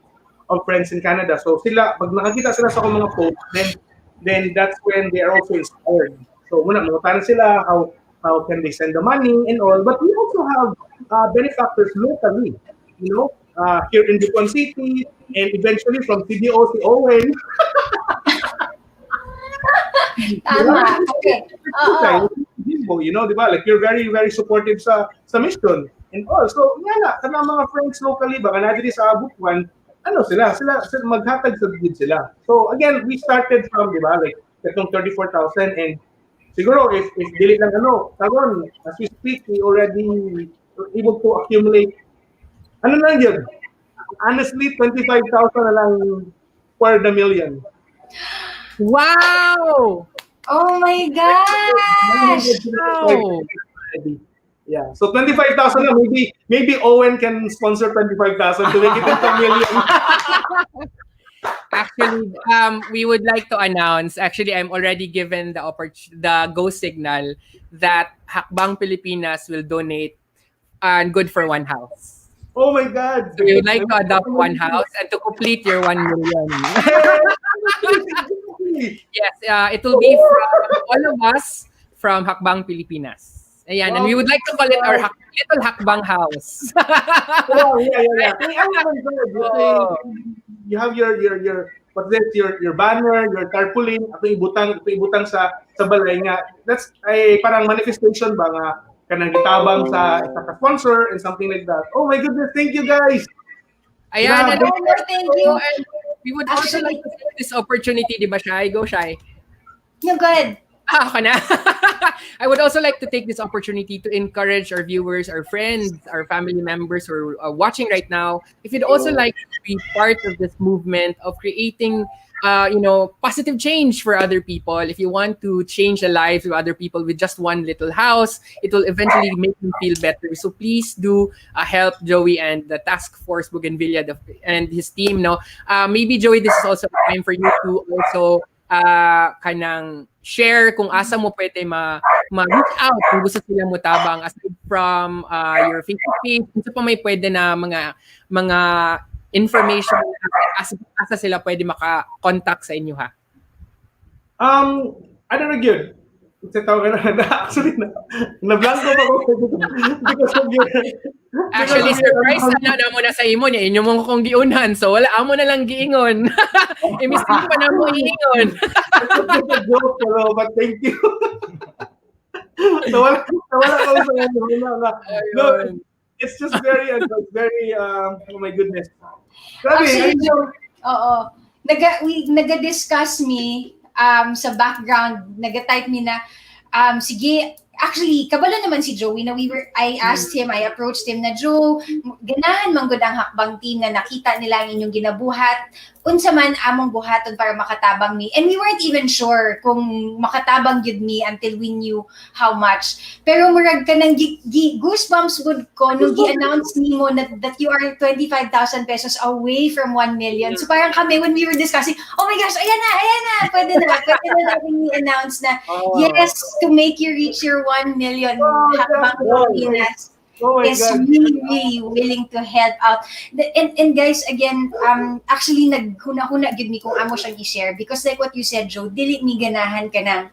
of friends in Canada. So sila, pag nakakita sila sa akong mga posts, then that's when they are also inspired. So muna, mga sila, how can they send the money and all. But we also have benefactors locally, you know, here in Butuan City, and eventually from CDO, si Owen. Tama. Okay. You know, di ba? Like, you're very, very supportive sa mission. And also, nga na, mga friends locally, baka na dito sa Butuan, sila maghatag sa bid sila. So, again, we started from, di ba, like, itong 34,000, and siguro, if dili lang karon, as we speak, we already able to accumulate, lang yun? Honestly, 25,000 na lang for the million. Wow! Oh my gosh! Wow! Yeah. So 25,000 na, maybe Owen can sponsor 25,000 to make it into a million. Actually, we would like to announce, actually, I'm already given the go signal that Hakbang Pilipinas will donate good for one house. Oh my God! So we would like to adopt one house and to complete your 1 million. Yes, it will be from all of us from Hakbang Pilipinas. Ayan, and we would like to call it our little Hakbang house. Oh, yeah. You have your what's this? Your banner, your tarpaulin, ibutang sa balay nga. That's ay parang manifestation ba nga kanang gitabang sa sponsor and something like that. Oh my goodness, thank you guys. Ayan, and Thank you. and we would also like to take this opportunity, di ba, Shai? Go, Shai. No, go ahead. Ako na. I would also like to take this opportunity to encourage our viewers, our friends, our family members who are watching right now. If you'd also like to be part of this movement of creating, positive change for other people, if you want to change the lives of other people with just one little house, it will eventually make them feel better. So please do help Joey and the Task Force Bougainvilla and his team. No, maybe Joey, this is also a time for you to also kanang share kung asa mo pwede ma-reach out kung gusto sila mo tabang aside from your Facebook page, kung pa may pwede na mga information asa sila pwede maka-contact sa inyo, ha? Ano na yun? Sa tawag na, actually, na-blanco pa ko. Actually, surprise na mo na sa imo niya. Inyo mong kong giunan. So, wala amo na lang giingon. Imistin pa na mo iingon. Joke, but thank you. Wala ko sa inyo. It's just very, oh my goodness. Grabe, Actually, oo. Naga-discuss me sa background, naga-type me na, sige, actually, kabalo naman si Joey na I asked him, I approached him na, Joe, ganahan man gud ang hakbang team na nakita nila ang inyong ginabuhat, unsa man among buhaton para makatabang me. And we weren't even sure kung makatabang yun me until we knew how much. Pero murag ka ng goosebumps good ko nung gi-announce nimo that you are 25,000 pesos away from 1 million. So parang kami, when we were discussing, oh my gosh, ayan na, pwede na natin i-announce na, yes, to make you reach your 1 million Hakbang yeah. Pilipinas Oh my is God. really willing to help out. And guys, again, actually naghuna-huna gid mi kung amo siyang i-share because like what you said, Joe, dili mi ganahan ka ng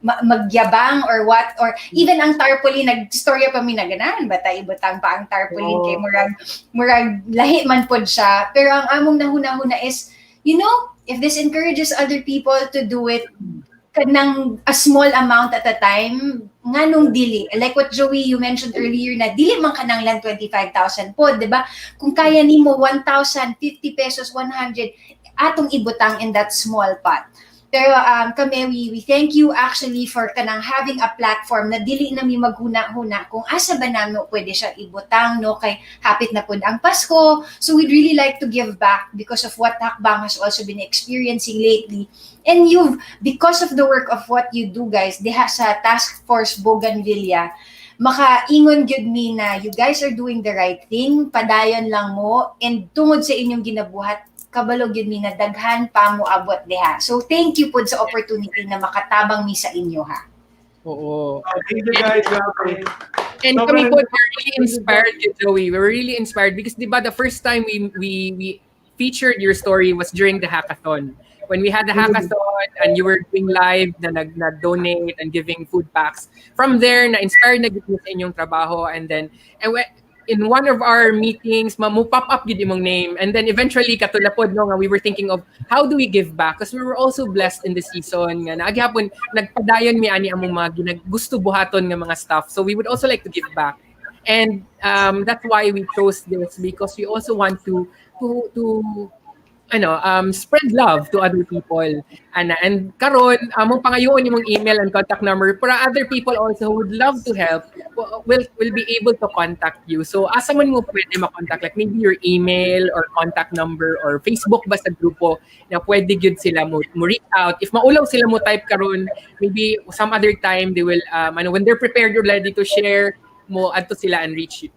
magyabang or what, or even ang tarpaulin, nagstorya pa mi na ganahan ba tayo ibutang pa ang tarpaulin kay murag lahi man pod siya. Pero ang among nahuna-huna is, you know, if this encourages other people to do it kanang a small amount at a time, nganong dili. Like what Joey, you mentioned earlier na dili man kanang lang 25,000 po, di ba? Kung kaya nimo 1,000, 50 pesos, 100, atong ibutang in that small pot. Pero kami, we thank you actually for kanang having a platform na dili na mi maghuna-huna kung asa ba namo pwede siya ibutang, no, kay hapit na pud ang Pasko. So we'd really like to give back because of what Hakbang has also been experiencing lately. And because of the work of what you do, guys, diha sa Task Force Bougainvilla, makaingon gyud mi na you guys are doing the right thing, padayon lang mo, and tungod sa inyong ginabuhat, kabalo gyud mi na daghan pa mo abot diha. So thank you po sa opportunity na makatabang mi sa inyo, ha. Oo. Thank you guys. Okay. And kami po, we're really inspired, Joey. We're really inspired because di ba the first time we featured your story was during the hackathon. When we had the hackathon and you were doing live na nag-donate and giving food packs. From there, na-inspired na gid sa inyong trabaho. And then, in one of our meetings, pop up gid imong name. And then eventually, katulapod, no, nga we were thinking of how do we give back? Because we were also blessed in the season. Nga naagihapon, nagpadayon mi ani among mga gusto buhaton nga mga stuff. So we would also like to give back. And that's why we chose this, because we also want to spread love to other people. And karon, among pangayoon imong email and contact number para other people also who would love to help will be able to contact you. So asa man mo pwede ma-contact, like maybe your email or contact number or Facebook ba sa grupo na pwede gyud sila mo reach out. If maulaw sila mo type karon, maybe some other time they will when they're prepared or ready to share mo adto sila and reach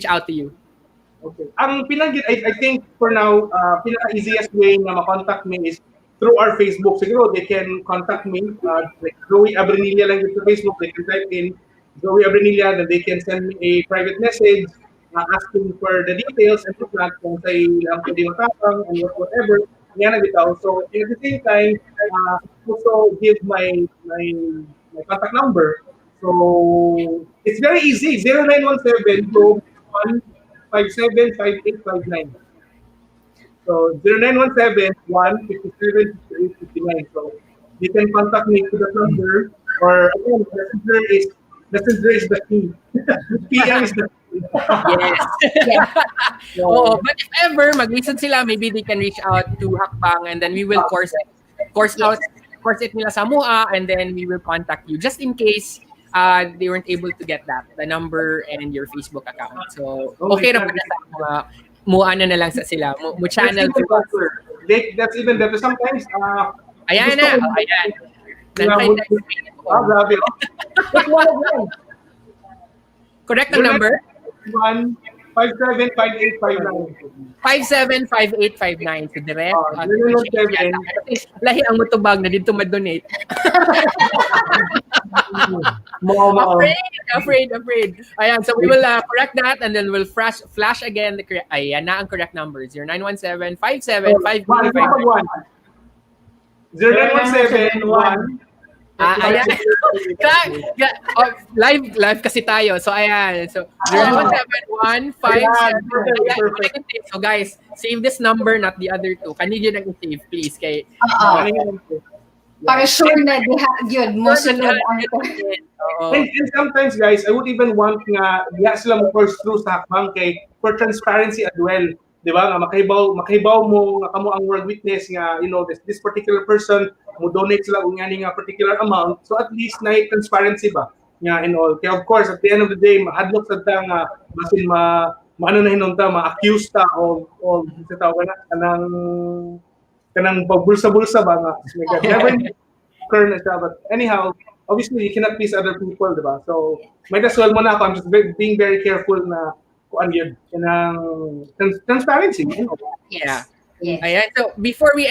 out to you. Okay. Ang I think for now, pinaka-easiest way na ma-contact me is through our Facebook. Siguro they can contact me, like Joey Abrenilla lang sa Facebook. They can type in Joey Abrenilla, then they can send me a private message asking for the details and kung say lang pwede matapang and whatever. Yan na bitaw. So at the same time, also give my contact number. So it's very easy. 0917 575859. So 0917-157-5859. So you can contact me to the number, or again, messenger is the key. PM is the key. Yes. So, but if ever mag-listen sila, maybe they can reach out to Hakbang and then we will course it nila sa MUA, and then we will contact you just in case they weren't able to get the number and your Facebook account. So, okay na pala sa mga muana na lang sa sila. Channel to us. That's even better. Sometimes, ayan na. Ayan. Grabe. Correct ang number? 575859. 575859. So, direct. Lahi ang mutubag na dito ma-donate. Afraid. Ayan, so we will correct that and then we'll flash again the correct. Ayan na ang correct number. 0917-575859. 0917-1. Ayan. Live kasi tayo. So ayan. So 017157. So guys, save this number, not the other two. Kanigyo nang i-save, please. Kay para sure na yun, most of them and sometimes, guys, I would even want nga sila mo course through sa Hakbang for transparency as well. Di ba? Nga makahibaw mo nga kamo ang world witness nga, this particular person mo donate sila kung nga particular amount. So at least na transparency ba nga and all. Kaya of course, at the end of the day, mahadlok sa ta nga basin maano na hinunta, ma-accuse ta o sa tao kanang pagbulsa-bulsa ba nga. Never occur na siya. But anyhow, obviously, you cannot please other people, di ba? So, might as well muna ako. I'm just being very careful na kuan yun. Kanang transparency. Yeah. Yes. Ayan. So before we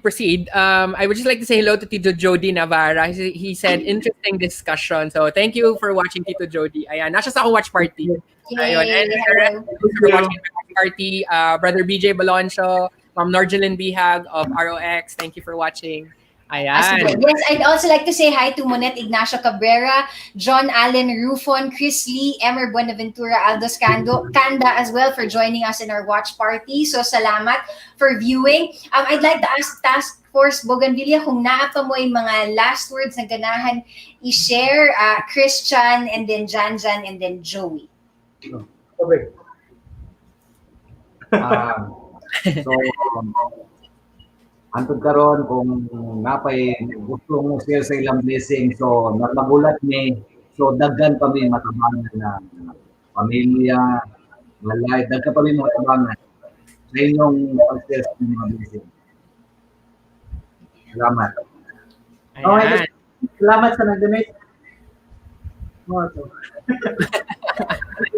proceed, I would just like to say hello to Tito Jody Navarra. He said interesting discussion. So thank you for watching, Tito Jody. Ayan, nasa sa akong watch party. Ayun. Yay! And the Hello. rest, thanks for watching my watch party. Brother BJ Baloncho, Ma'am Norgelin Bihag of ROX. Thank you for watching. Sige. Ayan. Yes, I'd also like to say hi to Monet Ignacio Cabrera, John Allen Rufon, Chris Lee, Emer Buenaventura, Aldo Kanda as well for joining us in our watch party. So salamat for viewing. I'd like to ask Task Force Bougainvilla kung naa pa mo yung mga last words na ganahan i-share, Christian, and then Janjan, and then Joey. Okay. So, antod karon kung napay gusto mo share sa ilang blessing, so magulat ni, so daggan pa mi matabangan na pamilya, malay, daggan pa mi matabangan sa inyong pag-share sa mga blessing. Salamat. Ayan. Salamat sa nag-donate.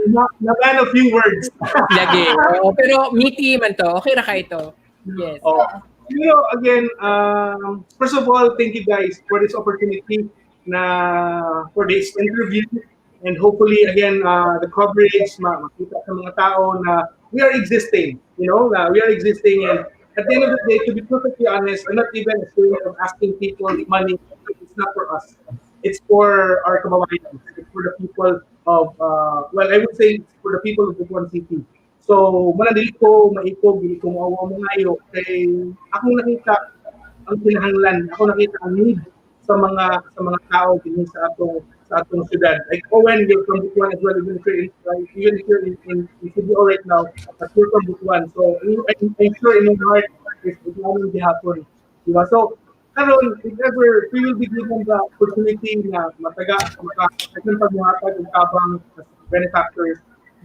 Naman a few words. Lagi. Pero meaty man to. Okay ra ka ito. Yes. Again, first of all, thank you guys for this opportunity for this interview. And hopefully, again, the coverage, makita sa mga tao na we are existing, we are existing. And at the end of the day, to be perfectly honest, I'm not even ashamed of asking people money. It's not for us. It's for our kababayan. It's for the people of, I would say it's for the people of Butuan City. So, manadili ko, maikog, hindi ko maawa mga ayo. Kay akong nakita ang kinahanglan, ako nakita ang need sa mga tao din sa atong syudad. Like Owen, you're from Butuan as well, even here in Cebu right now, but you're from Butuan. So, I'm sure in your heart, it's Butuan gihapon. Diba? So, karon, if ever we will be given the opportunity na makakasang pagmuhatag ng tabang benefactors,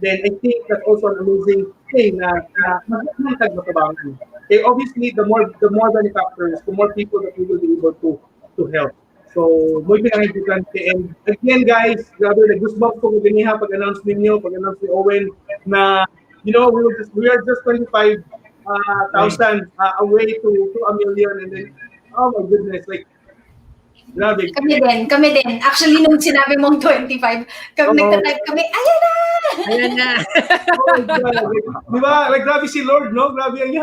then I think that's also an amazing thing na magkakasang matabangan. Okay, obviously, the more benefactors, the more people that we will be able to help. So, muy pinag-importante. And again, guys, grabe na goosebumps ko ganiha pag-announce ninyo, pag-announce ni Owen na, we are just 25,000 away to a million, and then, oh my goodness, like, grabe. Kami din. Actually, nung sinabi mong 25, nagtatype kami, ayan na! Ayan na. Oh my God. Diba? Like, grabe si Lord, no? Grabe yung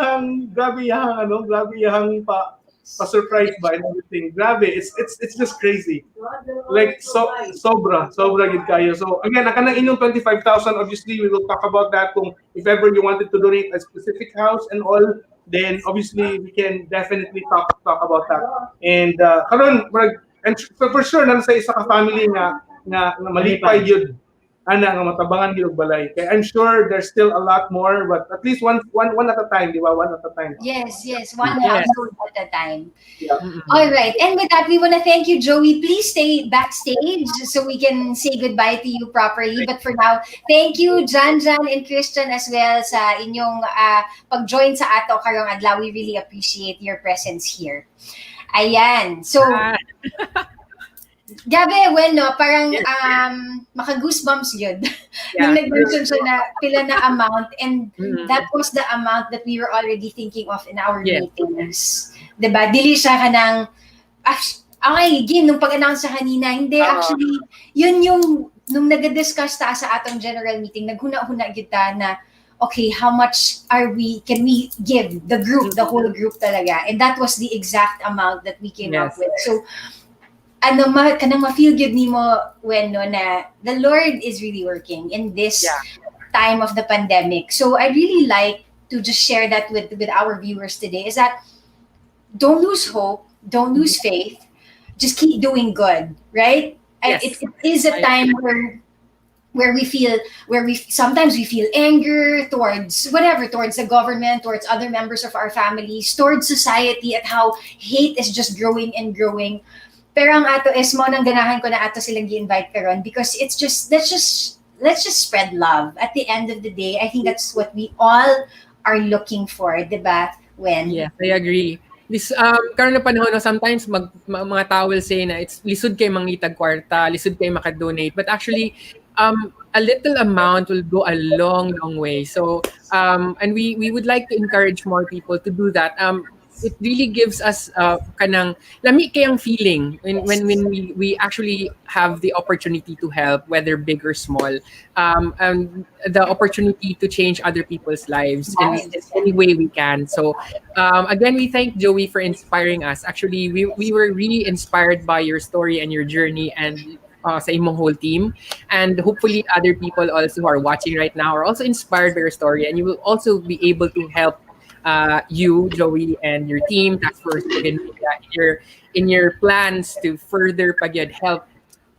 pa-surprise ba and everything. Grabe. It's just crazy. Like, sobra gid kayo. So, again, kanang inyong 25,000, obviously, we will talk about that kung if ever you wanted to donate a specific house and all, then obviously we can definitely talk about that. And karon and for sure nang sa isa ka family nga malipay yun ana nga matabangan gyud balay. Kaya I'm sure there's still a lot more, but at least one at a time, di ba? One at a time. Yes, one household at a time. Yeah. All right. And with that, we want to thank you, Joey. Please stay backstage so we can say goodbye to you properly. But for now, thank you, Janjan and Christian as well sa inyong pag-join sa ato karong adlaw. We really appreciate your presence here. Ayan. So, gabi, parang maka-goosebumps yun. Nung nag-mention siya na pila na amount, and that was the amount that we were already thinking of in our meetings. Diba? Dili siya kanang, nung pag-announce sa kanina, hindi, actually, yun yung, nung nag-discuss ta sa atong general meeting, naghuna-huna kita na, okay, how much can we give the whole group talaga? And that was the exact amount that we came up with. So, kanang ma-feel good nimo when na the Lord is really working in this time of the pandemic. So I really like to just share that with our viewers today, is that don't lose hope, don't lose faith, just keep doing good, right? It is a time where we sometimes we feel anger towards the government, towards other members of our families, towards society, at how hate is just growing and growing. Pero ang ato is mo nang ganahan ko na ato silang gi-invite karon, because it's just let's just spread love. At the end of the day, I think that's what we all are looking for, diba? Yes, I agree. This karon na panahon, sometimes mga tao will say na it's lisod kay mangitag kwarta, lisod kay makadonate, but actually a little amount will go a long, long way. So, and we would like to encourage more people to do that. It really gives us kanang lami kayang feeling when we actually have the opportunity to help, whether big or small, and the opportunity to change other people's lives in any way we can. So again, we thank Joey for inspiring us. Actually, we were really inspired by your story and your journey, and sa imong whole team. And hopefully other people also who are watching right now are also inspired by your story, and you will also be able to help you, Joey, and your team, Task Force Bougainvilla, in your plans to further pagyod help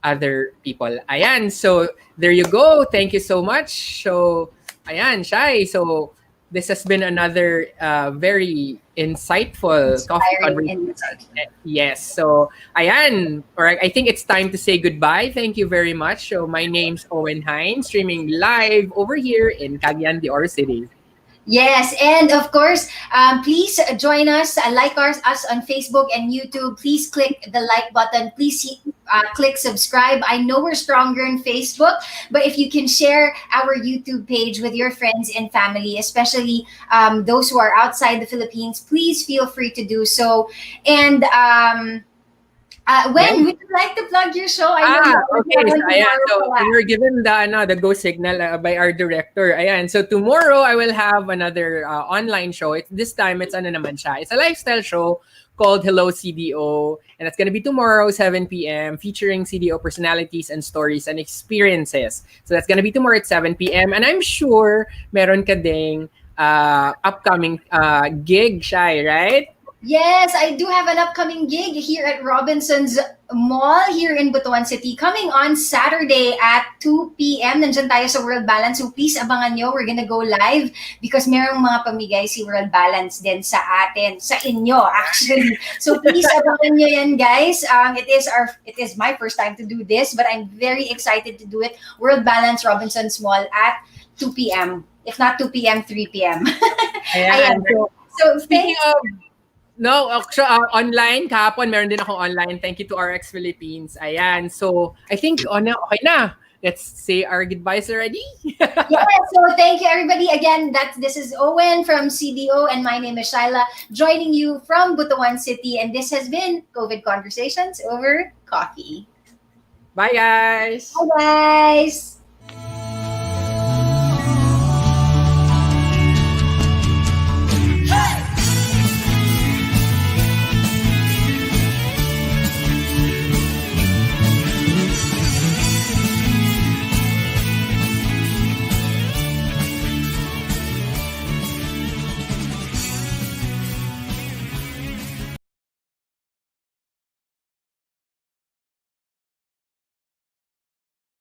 other people. Ayan, so there you go. Thank you so much. So, ayan, Shai. So, this has been another very insightful coffee Inspiring conversation. insight. Yes. So, ayan. All right. I think it's time to say goodbye. Thank you very much. So, my name's Owen Hine, streaming live over here in Cagayan de Oro City. Yes, and of course, please join us, us on Facebook and YouTube. Please click the like button. Please click subscribe. I know we're stronger in Facebook, but if you can share our YouTube page with your friends and family, especially those who are outside the Philippines, please feel free to do so. And when would you like to plug your show? I know okay. So, ayan. So, tomorrow. we were given the go signal by our director. Ayan. So, tomorrow, I will have another online show. This time, it's ano naman siya. It's a lifestyle show called Hello CDO. And it's going to be tomorrow, 7 p.m., featuring CDO personalities and stories and experiences. So, that's going to be tomorrow at 7 p.m. And I'm sure meron ka ding upcoming gig, Shai, right? Yes, I do have an upcoming gig here at Robinson's Mall here in Butuan City coming on Saturday at 2 p.m. Nandiyan tayo sa World Balance. So please abangan nyo. We're gonna go live because merong mga pamigay si World Balance din sa atin, sa inyo actually. So please abangan nyo yan, guys. It is my first time to do this, but I'm very excited to do it. World Balance Robinson's Mall at 2 p.m. If not 2 p.m., 3 p.m. Ayan. So Speaking thanks. of no, actually, online, kahapon, meron din akong online. Thank you to RX Philippines. Ayan. So, I think, okay na. Let's say our goodbyes already. So thank you, everybody. Again, this is Owen from CDO, and my name is Shaila, joining you from Butuan City. And this has been COVID Conversations over Coffee. Bye, guys. Bye, guys.